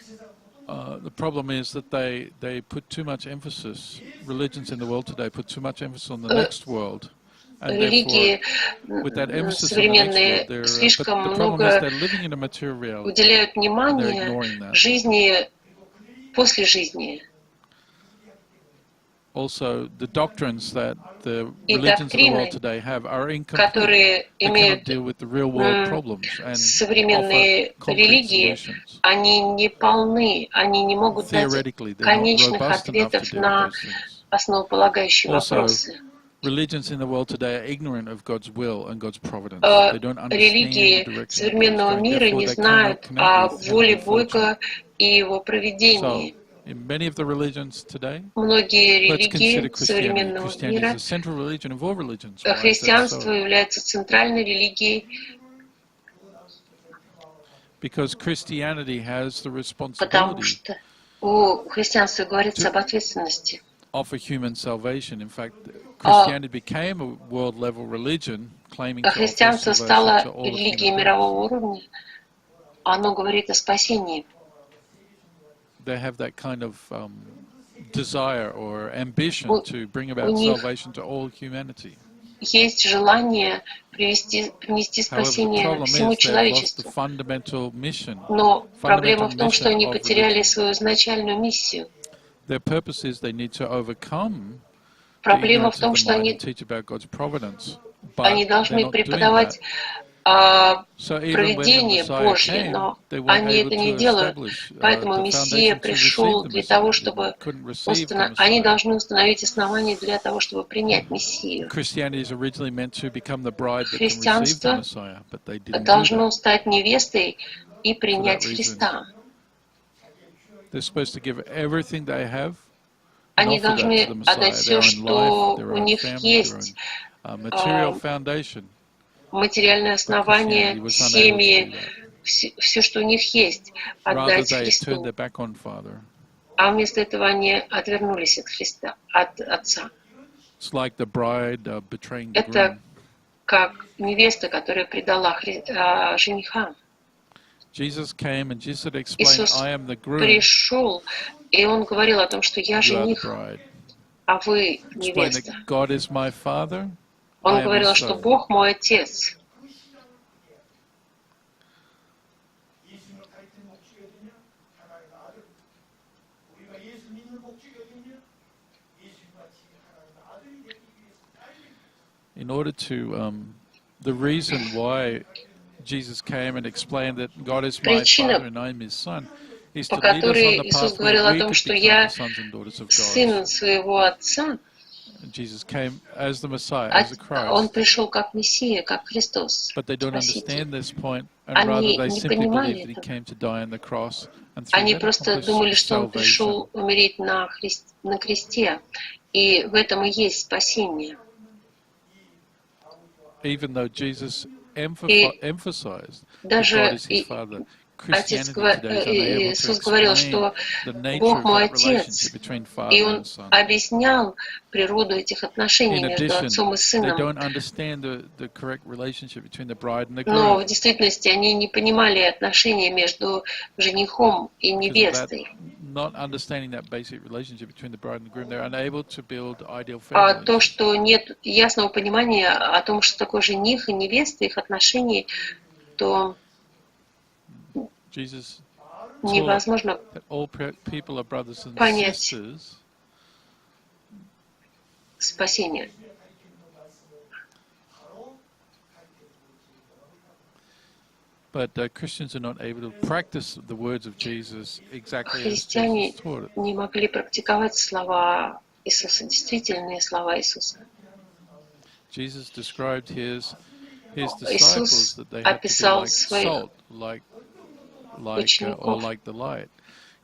the problem is that they put too much emphasis, religions in the world today put too much emphasis on the next world. And therefore, религии with that emphasis on the next world, современные but слишком the problem is много they're living in a material reality. уделяют And they're внимания ignoring that. жизни после жизни. Also, the doctrines that the И religions of the world доктрины, today have are incomplete. которые They cannot имеют deal with the real world problems and offer современные concrete религии, solutions. они не полны, они не могут дать Theoretically, they're not конечных robust enough to ответов deal with на those things. основополагающие Also, вопросы. religions in the world today are ignorant of God's will and God's providence. They don't understand the Религии direction God is современного going. мира Therefore, не they знают cannot о connect with воле heavenly fortune. Бога и Его So, провидении. in many of the religions today, Многие let's consider религии Christianity. современного Christianity is мира, the central religion of all religions. Why is that христианство so? является центральной религией, Because Christianity has the потому responsibility что у христианства говорится об ответственности. offer human salvation. In fact, Christianity became a world-level religion, claiming to offer Христианство salvation стало to all of религией human beings. мирового уровня. Оно говорит о спасении. They have that kind of desire or ambition to bring у about них salvation to all humanity. Есть желание принести However, the спасение problem всему is they've lost the человечеству. fundamental mission. Но проблема Fundamental в том, что mission они of потеряли religion. свою изначальную миссию. Their purpose is they need to overcome the Проблема в ignorance of том, the что mind они and teach about God's providence. But они they're должны not doing that. преподавать So even when the провидение Messiah Божье, came, но they weren't они able это не to делают. establish Поэтому the Мессия foundation to пришел receive the для того, Messiah. They чтобы couldn't receive the они Messiah. должны установить основания для того, чтобы принять Мессию. Christianity is originally meant to become the bride that can receive the Христианство Messiah, but they didn't do должно that. стать невестой и For that принять reason, Христа. they're supposed to give everything they have and Они offer that to должны the отдать Messiah, все, their own life, что their у own них family, their есть, own material foundation. материальное But Christianity основание, was unable to do семьи, that. все, что у них есть, Rather, отдать they turned Христу. their back on Father. А вместо этого они отвернулись от Христа, от Отца. It's like the bride betraying the Это groom. как невеста, которая предала жениха. Jesus came and Jesus explained, Иисус I am the groom, пришел, и Он говорил о том, что я you are the жених, bride. а вы Explained невеста. that God is my Father, I Он am говорил, His что son. Бог мой Отец. in order to, the reason why Jesus came and explained that God is my Father and I am His Son, is to по lead us on которой the Иисус path говорил where о we том, could что become the я sons and daughters of сын God. своего Отца. Jesus came as the Messiah, as the Он Christ. пришел как Мессия, как Христос, But they don't Спаситель. understand this point, and rather Они they не simply понимали believe that He этого. came to die on the cross, and through Они that просто accomplish думали, что Он salvation. пришел умереть на кресте, и в этом и есть спасение. Even though Jesus И emphasized that даже God is His Father, Отец, Christianity today is unable to Иисус говорил, explain что the nature Бог of мой that Отец, relationship between и Father Он and Son. объяснял природу этих отношений In между addition, Отцом и they Сыном. don't understand the correct relationship between the bride and the Но groom. в действительности они не понимали отношения между женихом и Because of that, невестой. not understanding that basic relationship between the bride and the groom, they're unable to build ideal А то, families. что нет ясного понимания о том, что такое жених и невеста, их отношений, то Jesus невозможно that all people are brothers and понять sisters, спасение. but Christians are not able to practice the words of Jesus exactly as Христиане Jesus taught it. не могли практиковать слова Иисуса, действительные слова Иисуса. Jesus described his disciples Иисус that they have to be описал like своих salt, like or учеников. like the light.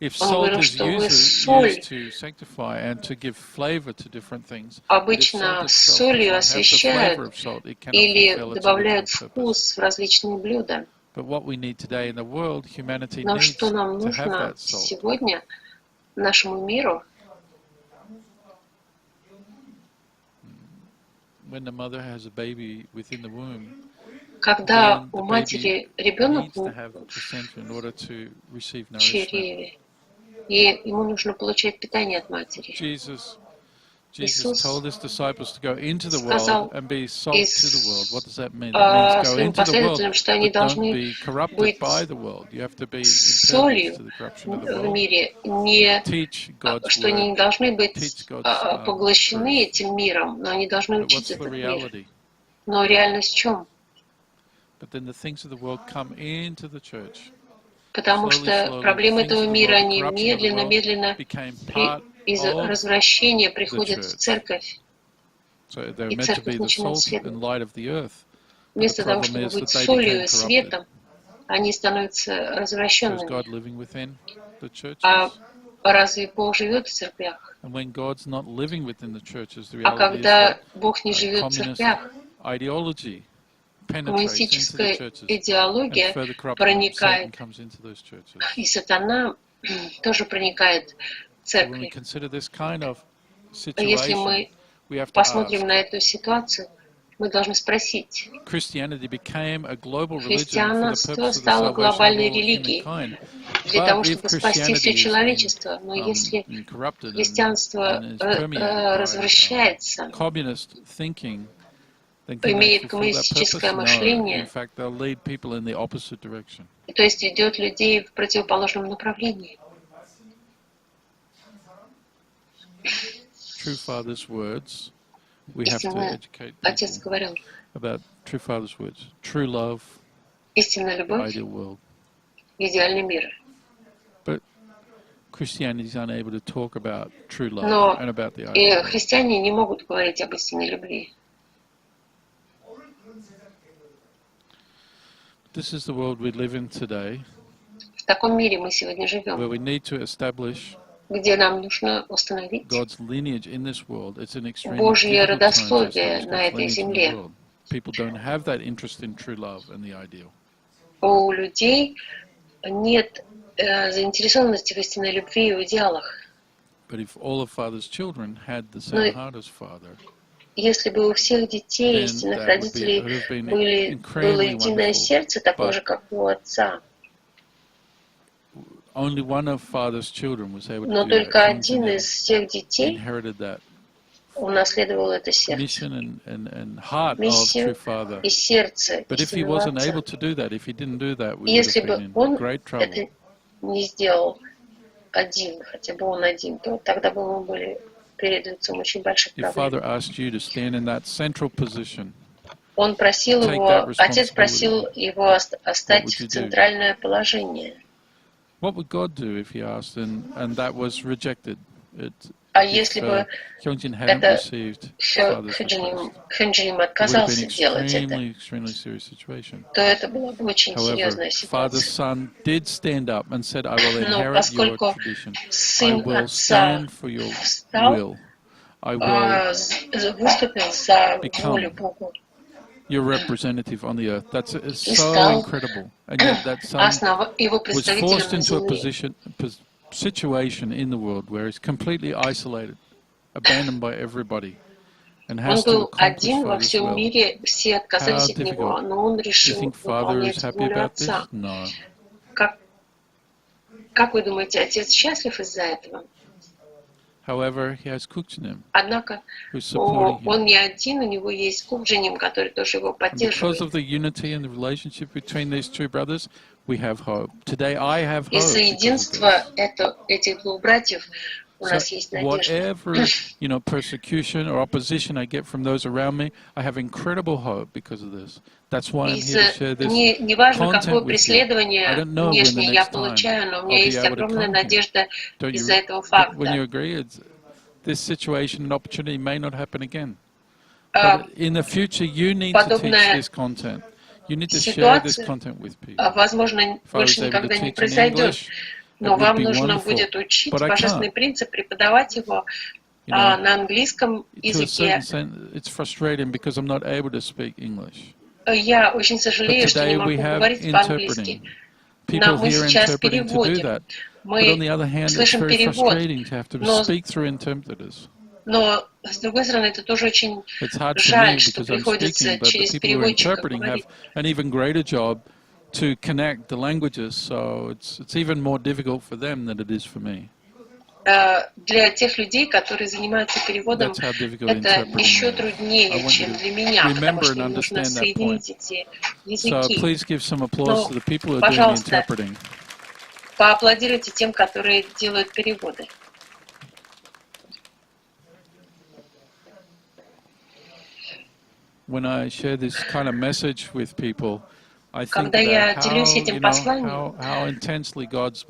If Он salt говорил, is что вы used соль. to sanctify and to give flavor to different things, but if Обычно salt itself does солью not have the освещают flavor of salt, it cannot или fulfill its добавляют original purpose. вкус в различные блюда. But what we need today in the world, humanity Но needs что нам to have нужно that salt. сегодня нашему миру? When the mother has a baby within the womb, Когда then у the матери baby ребенок needs to have в placenta in order to receive nourishment. чреве, и ему нужно получать питание от матери. Jesus Иисус told his disciples to go into the сказал world and be salt to the world. What does that mean? That means go своим into the world, последователям, что они but don't должны be corrupted быть by the world. You have to be impervious солью to the corruption of the в world. мире, не, Teach God's что они не word. должны быть Teach God's поглощены truth. этим миром, но они должны But учить what's the этот мир. reality? Но реальность в чем? But then the things of the world come into the church. Потому что проблемы этого мира, они медленно из развращения приходят в церковь. И церковь начинает следовать. Вместо того, чтобы быть солью и светом, они становятся развращенными. А разве Бог живет в церквях? А когда Бог не живет в церквях, коммунистическая идеология проникает, и сатана тоже проникает в церкви. Если мы посмотрим на эту ситуацию, мы должны спросить, христианство стало глобальной религией для того, чтобы спасти все человечество. Но если христианство развращается, имеет коммунистическое мышление, то есть ведет людей в противоположном направлении. Истинно, Отец говорил, истинная любовь, идеальный мир. Но христиане не могут говорить об истинной любви. This is the world we live in today, в таком мире мы сегодня живем, where we need to establish где нам нужно установить God's lineage in this world. It's an extremely Божье difficult time to родословие establish на God's этой lineage in the земле. world. People don't have that interest in true love and the ideal. У людей нет заинтересованности в истинной любви и в идеалах. But if all of Father's children had the same heart as Father, если бы у всех детей, истинных родителей, было единое сердце, такое же, как у Отца, но только один из всех детей унаследовал это сердце, миссию и сердце истинного Отца. Если бы он это не сделал один, хотя бы он один, то тогда бы мы были перед лицом очень больших Your проблем. father asked you to stand in that central position. Он просил его, отец просил его стать в центральное положение. What would God do if he asked and that was rejected? А если бы Hyunjin hadn't received father's Хёнджин request, отказался делать это, extremely serious situation. то это была бы очень серьезная Father's ситуация. son did stand up and said, I will Но inherit your поскольку tradition. I сын will отца stand for your встал, will. I will выступил за волю become Богу your representative on the earth. That's и so стал incredible. And yet that son его was представителем forced на into a земле. situation in the world where he's completely isolated, abandoned by everybody, and Он has to был accomplish один во Father's всем will. мире, все отказались от него, но он Do you решил think Father is выполнять happy волю about this? отца. No. Как вы думаете, отец счастлив из-за этого? However, he has Kukjinim, Однако who's supporting him. он не один, у него есть Кукджиним, который тоже его And because поддерживает. of the unity and the relationship between these two brothers, we have hope. Today I have hope. Из-за единства этих двух братьев у нас So есть надежда. whatever persecution or opposition I get from those around me, I have incredible hope because of this. That's why I'm here to share this Неважно, какое content with you. I преследование don't know when the внешнее я next time получаю, но у I'll меня be есть able to огромная come here. надежда Don't из-за you? этого When you факта. agree, this situation and opportunity may not happen again. But in the future, you need to teach this content. You need to share this content with people. Возможно, больше никогда не произойдет. Но вам нужно будет учить божественный принцип, преподавать его на английском языке. It's frustrating because I'm not able to speak English. Я очень сожалею, что не могу говорить по-английски. Но мы сейчас переводим. Мы слышим перевод. Но, с другой стороны, это тоже очень жаль, что приходится через переводчика говорить. To connect the languages, so it's even more difficult for them than it is for me. Для тех людей, которые занимаются переводом, это еще труднее, чем для меня, потому что им нужно соединить эти языки. So please give some applause to the people who are doing the Пожалуйста, interpreting. поаплодируйте тем, которые делают переводы. When I share this kind of message with people, I think Когда я about делюсь этим посланием, how intensely God's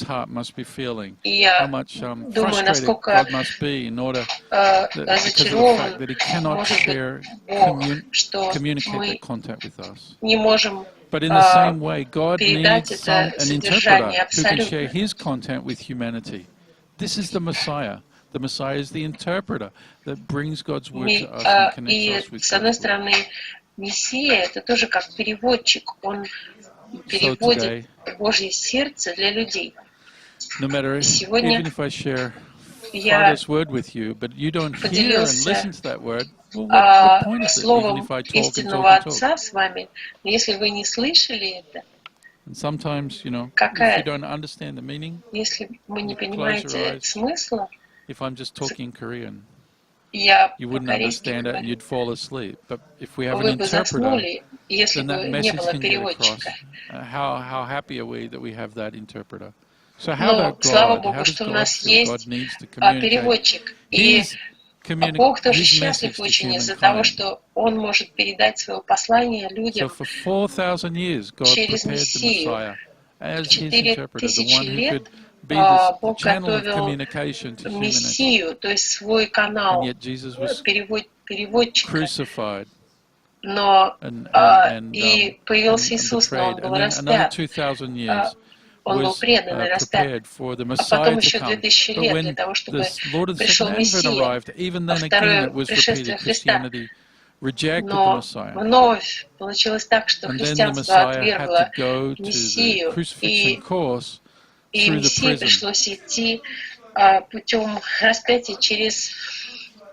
heart must be feeling, и how я much думаю, frustrated насколько God must be in order because of the fact that He cannot может быть share, Бог, что communicate мы that content with us. не можем But in the same way, God передать needs это an содержание interpreter who can share абсолютно. His content with humanity. This is the Messiah. The Messiah is the interpreter that brings God's word to us and connects us with И, с одной God's word. стороны, Мессия — это тоже как переводчик. Он переводит Божье сердце для людей. No matter, even if I share Я Father's word with you, but you don't hear and listen to that word, well, what point is it, even if I talk and истинного talk and talk? Отца с вами, но если вы не слышали это, And sometimes, if you don't understand the meaning, если вы не you close your понимаете eyes. смысла, If I'm just talking Korean, я you wouldn't по-корейски understand it and говорю, you'd fall asleep. But if we have an вы бы interpreter, заснули, если then that бы не message было can get across. переводчика. How happy are we that we have that interpreter? So how Но about слава God? How Богу, does что у God нас feel God есть needs to communicate переводчик. И Бог тоже счастлив очень из-за того, что Он может передать свое послание людям So for 4,000 years, God через prepared the Мессию. Messiah as His 4000 interpreter, the one who лет could be the Бог channel of готовил communication to humanity. Мессию, то есть свой And канал yet Jesus was переводчика. crucified. Но и появился Иисус, но Он был распят. Он был предан и распят. А потом еще 2000 лет для того, чтобы пришел Мессия. Второе пришествие Христа. Но вновь получилось так, что христианство отвергло Мессию, и Мессии пришлось идти путем распятия через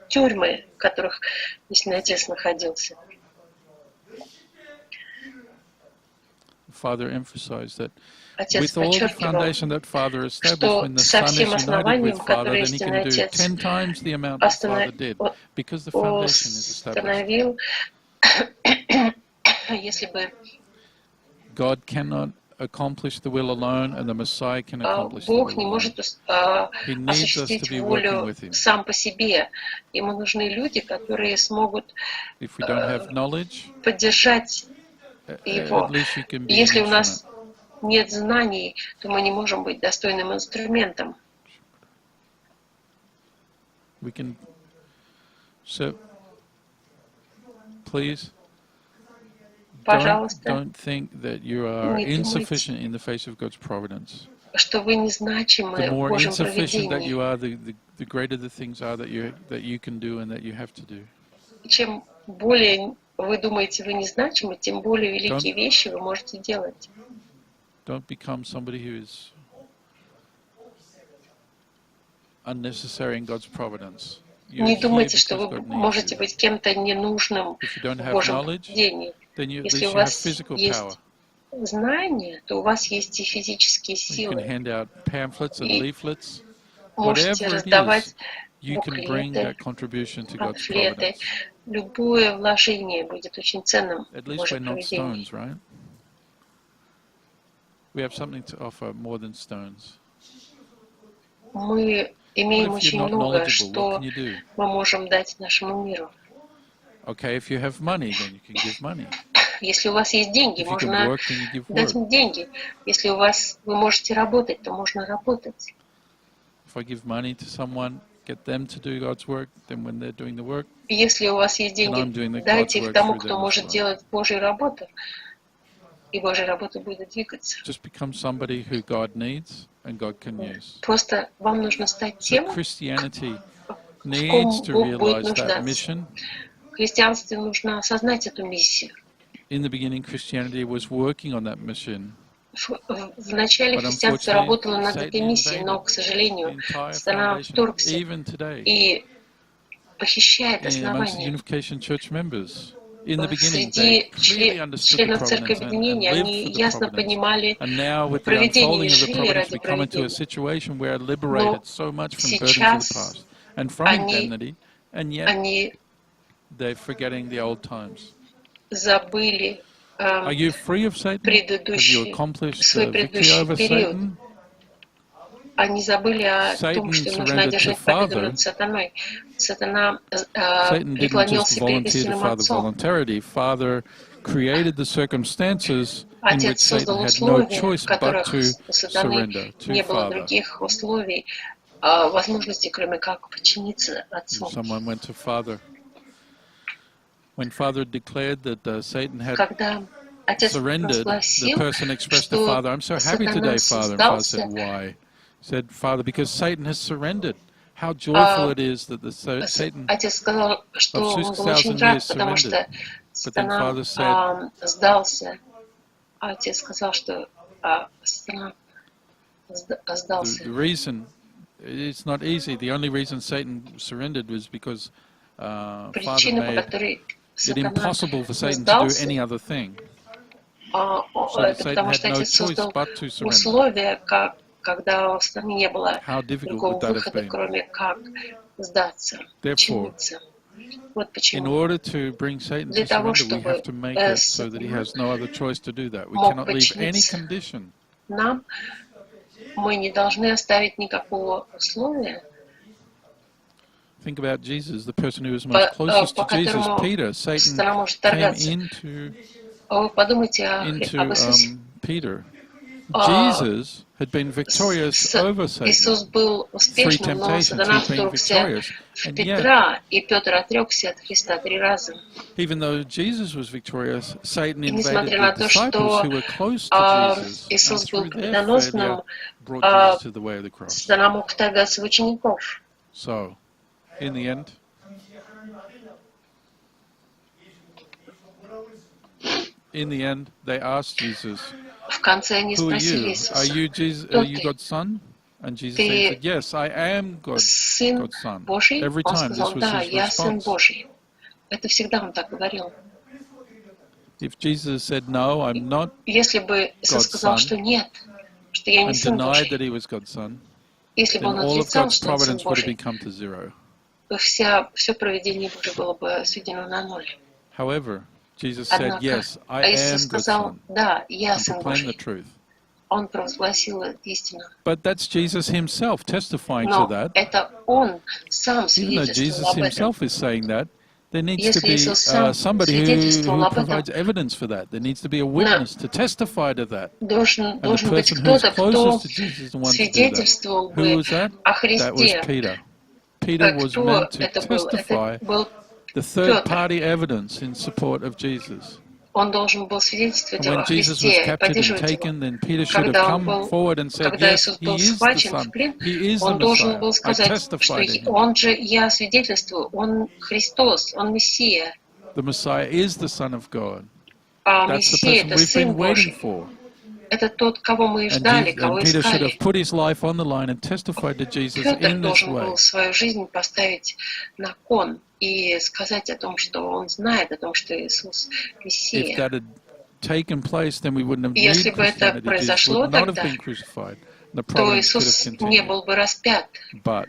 тюрьмы, в которых Истинный Отец находился. Отец подчеркивал, что со всем основанием, которое Истинный Отец установил, если бы accomplish the will alone, and the Messiah can accomplish the Бог will не alone. может He needs us to осуществить be working волю with Him. сам по себе. Ему нужны люди, которые смогут If we don't have knowledge, поддержать at Его. least you can be an Если у instrument. нас нет знаний, то мы не можем быть достойным инструментом. We can. So, please. Пожалуйста, Don't think that you are не думайте, insufficient in the face of God's providence. что вы незначимы The в more Божьем insufficient that провидении. you are, the greater the things are that you can do and that you have to do. Чем более вы думаете, вы незначимы, тем более великие вещи вы можете делать. Don't become somebody who is unnecessary in God's providence. Не думайте, что вы можете быть кем-то ненужным в Божьем провидении. Если у вас есть знания, то у вас есть и физические силы. И можете раздавать буклеты, памфлеты. Любое вложение будет очень ценным в Божьем провидении. Мы имеем очень много, что мы можем дать нашему миру. Если у вас есть деньги, можно дать им деньги. Если вы можете работать, то можно работать. Если у вас есть деньги, дайте их тому, кто может делать Божью работу, и Божья работа будет двигаться. Просто вам нужно стать тем, в ком Бог будет нуждаться. Христианству нужно осознать эту миссию. В начале христианство работало над этой миссией, но, к сожалению, сатана вторгся и похищает основания. Среди членов Церкви Объединения они ясно понимали провидение и жили ради провидения. Но сейчас они забыли свой предыдущий период. Они забыли о том, что нужно одержать победу над сатаной. Сатана преклонился перед истинным Отцом. Отец создал условия, в которых у сатаны не было других условий, возможностей, кроме как подчиниться Отцу. Когда Отец провозгласил, что сатана сдался, said, Father, because Satan has surrendered. How joyful it is that the Satan Отец сказал, что он был очень рад, потому что сатана сдался. Отец сказал, что сатана сдался. The reason it's not easy. The only reason Satan surrendered was because Father made it impossible for Satan to do any other thing. Это потому что Отец создал условия, когда у сатаны не было другого выхода, кроме как сдаться, подчиниться. Вот почему. Для того, чтобы мог подчиниться нам, мы не должны оставить никакого условия, Think about Jesus, the person who was most closest to Jesus, Peter. Satan came into Peter. Jesus had been victorious over Satan. Иисус был успешным, но сатана вторгся в Петра, и Петр отрекся от Христа 3 раза. Even though Jesus was victorious, Satan И invaded несмотря на the то, disciples who were close to Jesus, Иисус and был through their failure победоносным, brought Jesus to the way of the cross. сатана мог вторгаться в учеников. So, in the end, they asked Jesus, В конце они "Who are спросили you? Иисуса, Are you God's son?" And Jesus answered, "Yes, I am God's son." Божий? Every Он time this сказал, was да, his я Сын response. Божий. Это всегда он так говорил. If Jesus said, "No, I'm not," Если бы Иисус сказал, что нет, что я не and Сын denied Божий, that he was God's son, если бы then он all of отрицал, God's что он Сын providence would have Божий, become to zero. все провидение Божие было бы сведено на ноль. However, Jesus said, Однако "Yes, I am Иисус God's сказал, son," да, я and Сын proclaimed the Божий, truth. Он провозгласил истину. But that's Jesus himself testifying to Но that. это Он сам Even though Jesus свидетельствовал об этом. himself is saying that, there needs to Если be Иисус сам somebody свидетельствовал who об этом, provides evidence for that. There needs to be a witness to testify to that. должен быть person who's кто-то, кто closest to Jesus is the one to do that. свидетельствовал Who бы was that? о That was Христе. Peter. Peter was Кто meant to это был? testify Это был the third-party evidence in support of Jesus. Он должен был свидетельствовать And when о Jesus was Христе, captured and поддерживать его. taken, then Peter should have Когда come forward and said, когда yes, Иисус he был is the схвачен в Son. плен, He is the он должен Messiah. был I сказать, testify to что him. он же, я свидетельствую, он Христос, он Мессия. The Messiah is the Son of God. А That's the Мессия — person это we've Сын been waiting Божий. for. Это тот, кого мы ждали, кого And Peter should искали. have put his life on the line and testified to Jesus Петр in this должен way. был свою жизнь поставить на кон и сказать о том, что он знает о том, что Иисус If Мессия. that had taken place, then we wouldn't have Если needed бы это Christianity. Jesus произошло would not have тогда, been crucified. The то providence could Иисус have не continued. был бы распят. But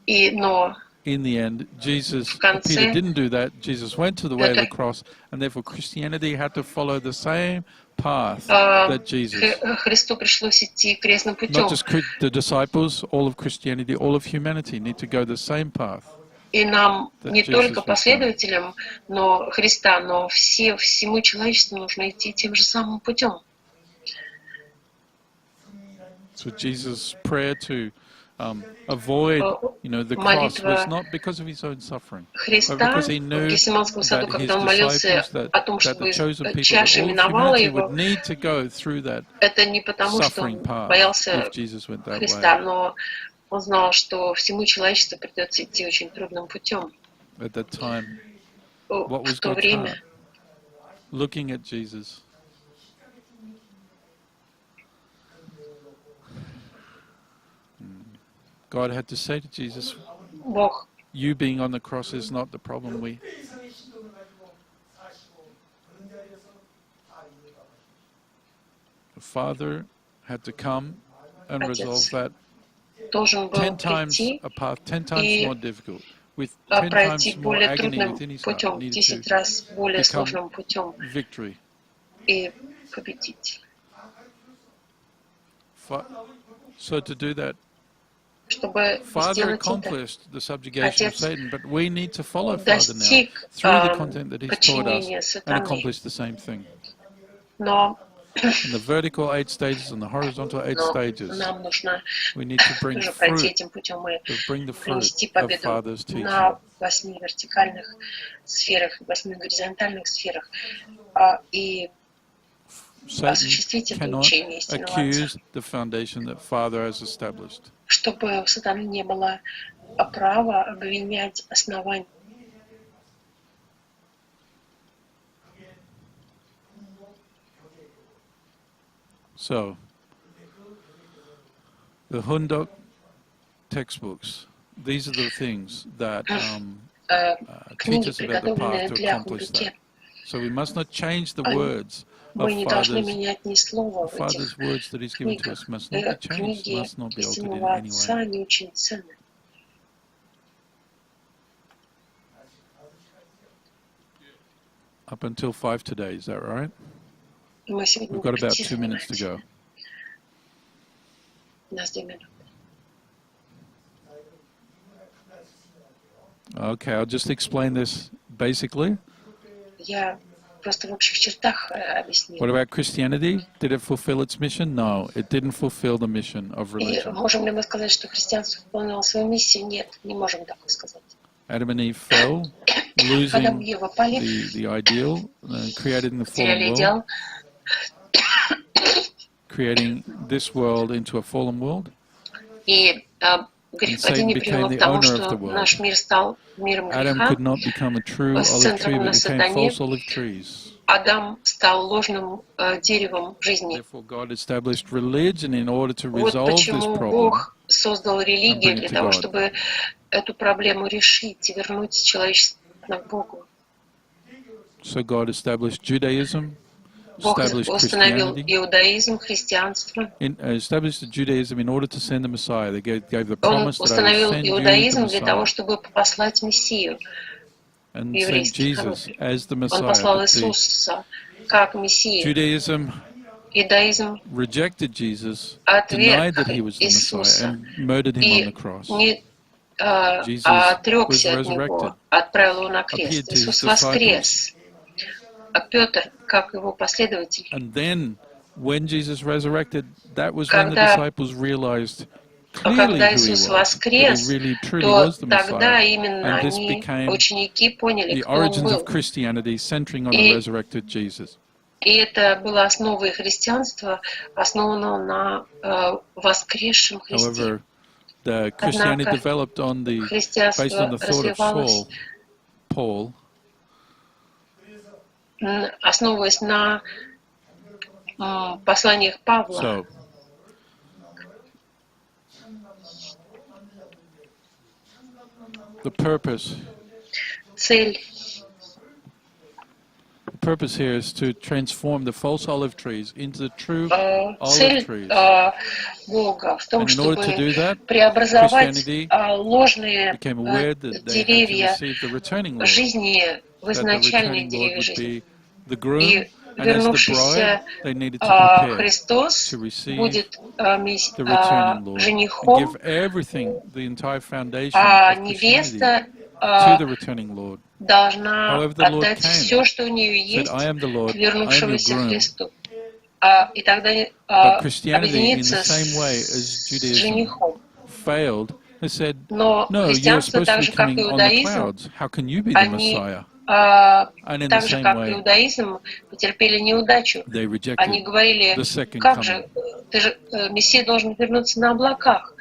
Но in the end, в конце Peter didn't do that. Jesus went to the way of the Петр cross, and therefore Christianity had to follow the same path that Jesus. Христу пришлось идти крестным Not путем. just the disciples, all of Christianity, all of humanity need to go the same path. И нам, that не Jesus только was последователям Христа, но всему человечеству нужно идти тем же самым путем. So Jesus' prayer to avoid, the cross was not because of his own suffering, but Христа because he в knew Гефсиманском саду, that his когда он молился disciples, о том, that the чтобы chosen people, чаша that all of миновала humanity его, would need to go through that это не потому, что suffering он path боялся if Jesus went that Христа, way. но он знал, что всему человечеству придется идти очень трудным путем. At that time, what was В то God's время heart? Looking at Jesus. God had to say to Jesus, Бог you being on the cross is not the problem. The Father had to come and resolve that должен был 10 times прийти a path, 10 times more difficult, with 10 пройти times more более agony трудным within his heart, путем, needed 10 to раз более become сложным путем victory. и победить. So to do that, Чтобы Father сделать это, accomplished the subjugation of Отец Satan, but we need to follow Father now достиг through the content that He's taught подчинения us and сатаны. accomplish the same thing. Но In the vertical 8 stages and the horizontal 8 stages, нам нужно we need to bring тоже пройти fruit, этим путем и to bring the fruit принести of победу Father's teaching. на 8 вертикальных сферах, 8 горизонтальных сферах и осуществить это Satan учение cannot истинного accuse Отца, the foundation that Father has established. чтобы у сатаны не было права обвинять основание. So, the Hundok textbooks, these are the things that teach us about the path to accomplish that. So we must not change the words of Мы не должны Father's, менять ни слова в Father's этих words that He's given to книгах. us must not be changed, Книги must not be altered in истинного any Отца, way. они очень ценны. Up until 5 today, is that right? Мы сегодня We've got about прийти 2 minutes to занимаемся. go. У нас 2 минуты. Okay, I'll just explain this basically. Я просто в общих чертах объяснила. What about Christianity? Did it fulfill its mission? No, it didn't fulfill the mission of И religion. можем ли мы сказать, что христианство выполнило свою миссию? Нет, не можем так сказать. Adam and Eve fell, Адам losing и Ева пали, the ideal, created in the fallen потеряли world, идеал, creating this world into a fallen world. и грех падения привел к тому, что наш мир стал миром Adam греха. could not become a true С olive tree, центром but на became сатане. false olive trees. Адам стал ложным деревом жизни. Therefore, God established religion in order to Вот resolve this почему problem. Бог создал религию bring it для to того, God. чтобы эту проблему решить и вернуть человечество к Богу. So God established Judaism, Бог established установил Christianity, иудаизм, христианство. established Judaism in order to send the Messiah. They gave the Он promise that I will установил send you the иудаизм для того, Messiah. чтобы послать Мессию, And sent еврейский народ. Jesus as the Он Messiah. послал But the Иисуса как Мессию. Judaism иудаизм rejected Jesus, отверг denied that he was the Messiah, Иисуса and murdered him on the и cross. не Jesus was отрекся от resurrected, Него, отправил Его на appeared крест. to his Иисус disciples. воскрес, а Петр, как его последователь. And then, when Jesus resurrected, that was when the Когда disciples realized clearly who he Иисус was, that he воскрес, really truly то was the тогда Messiah. именно And this они, became ученики, поняли, the кто Он origins of был. Christianity, centering on a resurrected Jesus. И это была основа христианства, основанного на воскресшем Христе. However, the Christianity developed on the, based on the thought of Paul, основываясь на посланиях Павла. So, the purpose here is to transform the false olive trees into the true olive trees. Бога в том, And in order to do чтобы that, преобразовать Christianity ложные became aware that they had to деревья receive the returning Lord, жизни в that the изначальные returning Lord деревья would жизни. be the groom, И and as the вернувшийся bride, they needed to prepare Христос to receive будет the returning Lord, and женихом, give everything, the entire foundation а of Christianity невеста to the returning Lord. должна However, the Lord отдать came, все, что у нее said, есть, I am the Lord, I am your вернувшемуся groom. Христу. И тогда But Christianity, in the объединиться same way с as Judaism женихом. failed, has said, Но no, you're христианство, supposed to так be же, как coming on the иудаизм, clouds. How can you be the они Messiah? And in the так же, same как way, иудаизм, потерпели неудачу. they rejected Они говорили, the second как coming. же, Мессия должен вернуться на облаках.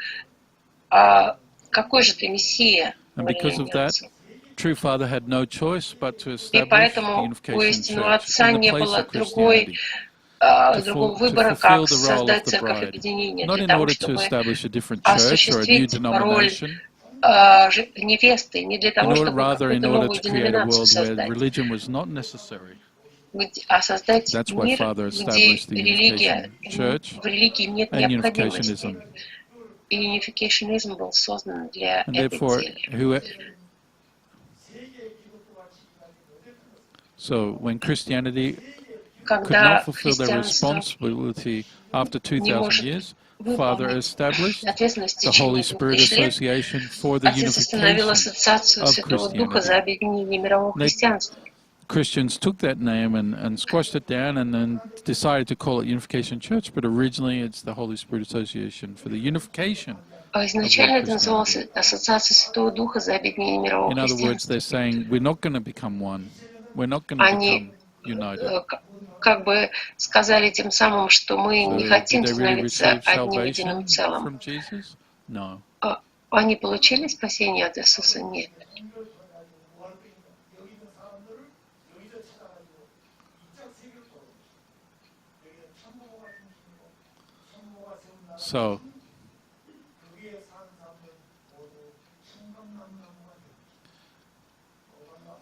Какой же ты Мессия? And because of that, true Father had no choice but to И establish the поэтому у unification истинного church Отца in the не place было of Christianity, другого to выбора, fulfill как the role of создать the церковь bride, объединения, not для in того, order to чтобы establish a different church or a new осуществить роль denomination, невесты, не для того, чтобы какую-то новую to create a деноминацию world where создать, religion was not necessary. а создать That's why мир, Father где established the религия, unification church в религии нет and необходимости. unificationism. И унификейшенизм был создан для And этой therefore, цели. So when Christianity could Когда not fulfill their христианство responsibility after не 2,000 может years, Father выполнить established ответственность в the Holy течение Spirit 2000 лет, Association for the Отец установил unification ассоциацию of Святого Духа за Christianity. объединение мирового христианства. Christians took that name and squashed it down and then decided to call it Unification Church, but originally it's the Holy Spirit Association for the unification. Изначально это называлось Ассоциация Святого Духа за объединение мирового In other words, христианства. they're saying we're not going to become one. We're not going to Они become united. как бы сказали тем самым, что мы не хотим становиться одним единым целым. From Jesus? No. Они получили спасение от Иисуса? Нет. So,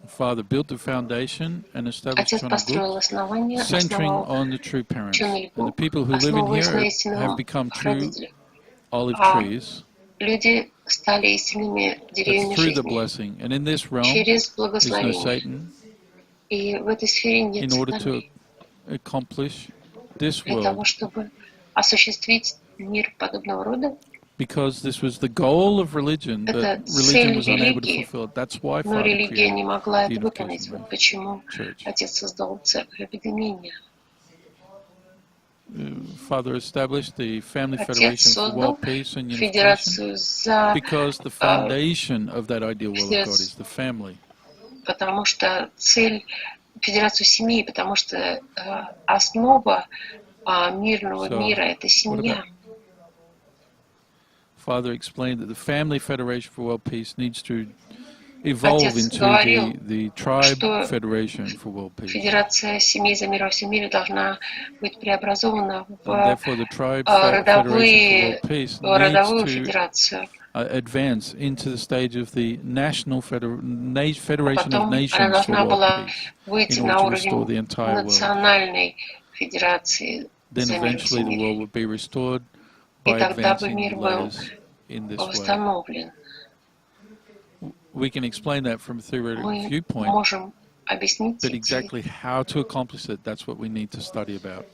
Father built the foundation and established Отец построил основание, centering основал on the true parents. ученый And the Бог, people who live in основываясь на here have истинном become true родителе. olive trees. Люди стали истинными деревьями Through the жизни blessing. And in this realm, через there's no благословение. Satan. И в этой сфере нет In order to сатаны. accomplish this Для того, world, чтобы осуществить мир подобного рода, because this was the goal of religion, but это religion цель was unable to религии, fulfill it. That's why но Father религия не created могла the это выполнить. Unification Вот почему Church. Отец создал церковь объединения. Father established the Family Отец Federation for создал World Peace and Unification федерацию за, because the foundation of that ideal will of God is the family. потому что цель федерацию семьи, потому что основа мирного мира это семья. Father explained that the Family Federation for World Peace needs to evolve Отец into говорил, the Tribe что Federation for World Peace. Федерация семей за мир во всем мире должна быть преобразована в Therefore, the Tribe Federation for World Peace родовую needs to федерацию. Advance into the stage of the National Federation of Потом она Nations for должна World была Peace выйти in на order to restore the уровень entire world. национальной федерации Then за мир во eventually всем the world мире. would be restored И by тогда бы advancing мир был layers in this way. восстановлен. We can explain that from a theoretical Мы viewpoint, можем объяснить but exactly how to accomplish it, that's what we need to study about.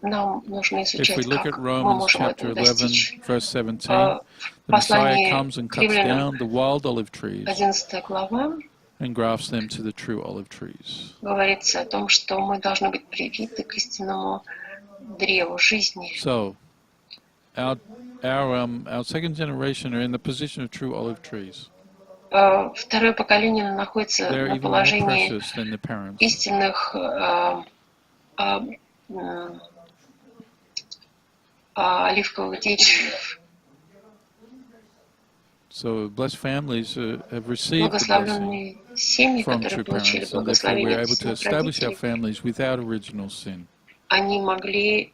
нам нужно If we изучать, look at как мы Romans можем chapter этого 11, достичь. verse 17, В the Messiah послании comes and к cuts римлянам, down the wild olive trees 11 глава, and grafts them to the true olive trees. говорится о том, что мы должны быть привиты к истинному древу жизни. So, our second generation are in the position of true olive trees. Второе поколение находится They're на even more положении precious than the parents. истинных оливковых деревьев. So, blessed families have received the blessing Благословенные семьи, from которые true получили parents, and therefore we're благословение от able to истинных establish our родителей, families without original sin. они могли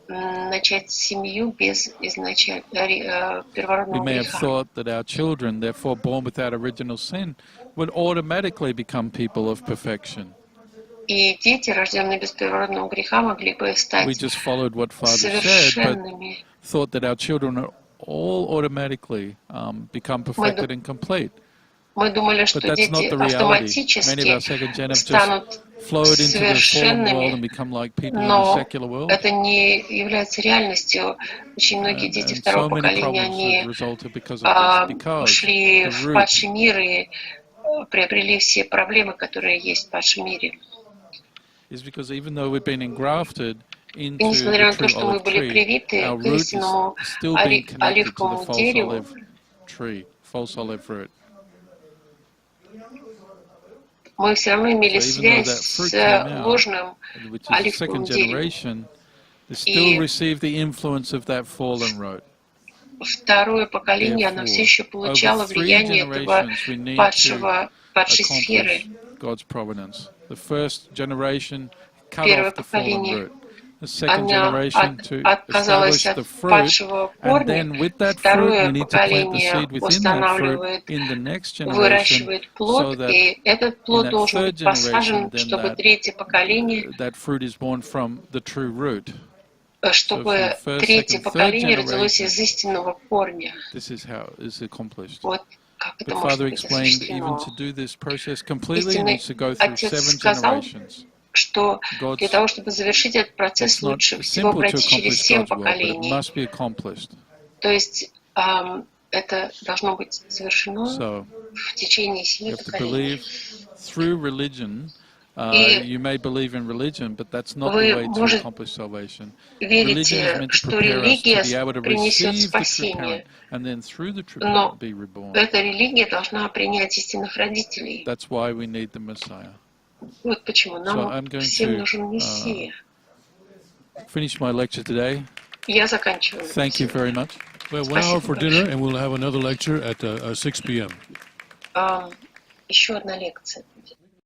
начать семью без We первородного may have греха. thought that our children, therefore born without original sin, would automatically become people of perfection. И дети, рожденные без первородного греха, могли бы We стать just followed what Father said, but совершенными. thought that our children are all automatically become perfected and complete. Мы думали, But что that's not дети the reality. Many of автоматически our second gen have just станут flowed into the fallen world and совершенными, become like people in the но secular world. это не является реальностью. Очень многие дети And второго so many поколения, problems они have resulted because of this, because ушли the в root падший мир и приобрели все проблемы, которые есть в падшем мире. is because even though we've been engrafted И into несмотря the на то, true что мы olive были tree, привиты our к root is истинному still being connected to the оливковому false дереву, olive tree, false olive root. мы все равно имели So even though связь that fruit с came out, ложным which is the оливковым second деревом. generation, they still И receive the influence of that fallen root. второе поколение, оно все Therefore, еще over получало 3 влияние этого generations we need to падшей сферы. accomplish God's providence. The first generation cut Первое off the fallen поколение, root. The second оно generation to отказалось establish от the fruit, падшего and корня. then with that fruit Второе we need to plant the поколение seed within that fruit устанавливает, in the next generation, выращивает so плод, that и этот in плод that должен third быть посажен, generation then чтобы третье поколение, that fruit is born from the true root. чтобы So from the first, третье second, third поколение родилось generation, из истинного корня. this is how it's accomplished. Вот как это But может Father быть explained even осуществлено. to do this process completely, it Истинный needs to go through Отец 7 сказал, generations. что для того, чтобы завершить этот процесс, It's not лучше всего simple to пройти через accomplish 7 God's will, but it поколений. must be accomplished. То есть это должно быть совершено So в течение 7 you have to поколений. believe through religion. И You may believe in religion, but that's not the вы way to accomplish salvation. Religion is верите, meant to что prepare us to религия be able to принесет receive the true спасение, parent, and then through the true но parent be reborn. эта религия должна принять истинных родителей. That's why we need the Messiah. Вот почему So нам I'm going всем to нужен Мессия. finish my lecture today. Я заканчиваю. Thank you very much. We have 1 hour for dinner, and we'll have another lecture at 6 p.m. Еще одна лекция будет.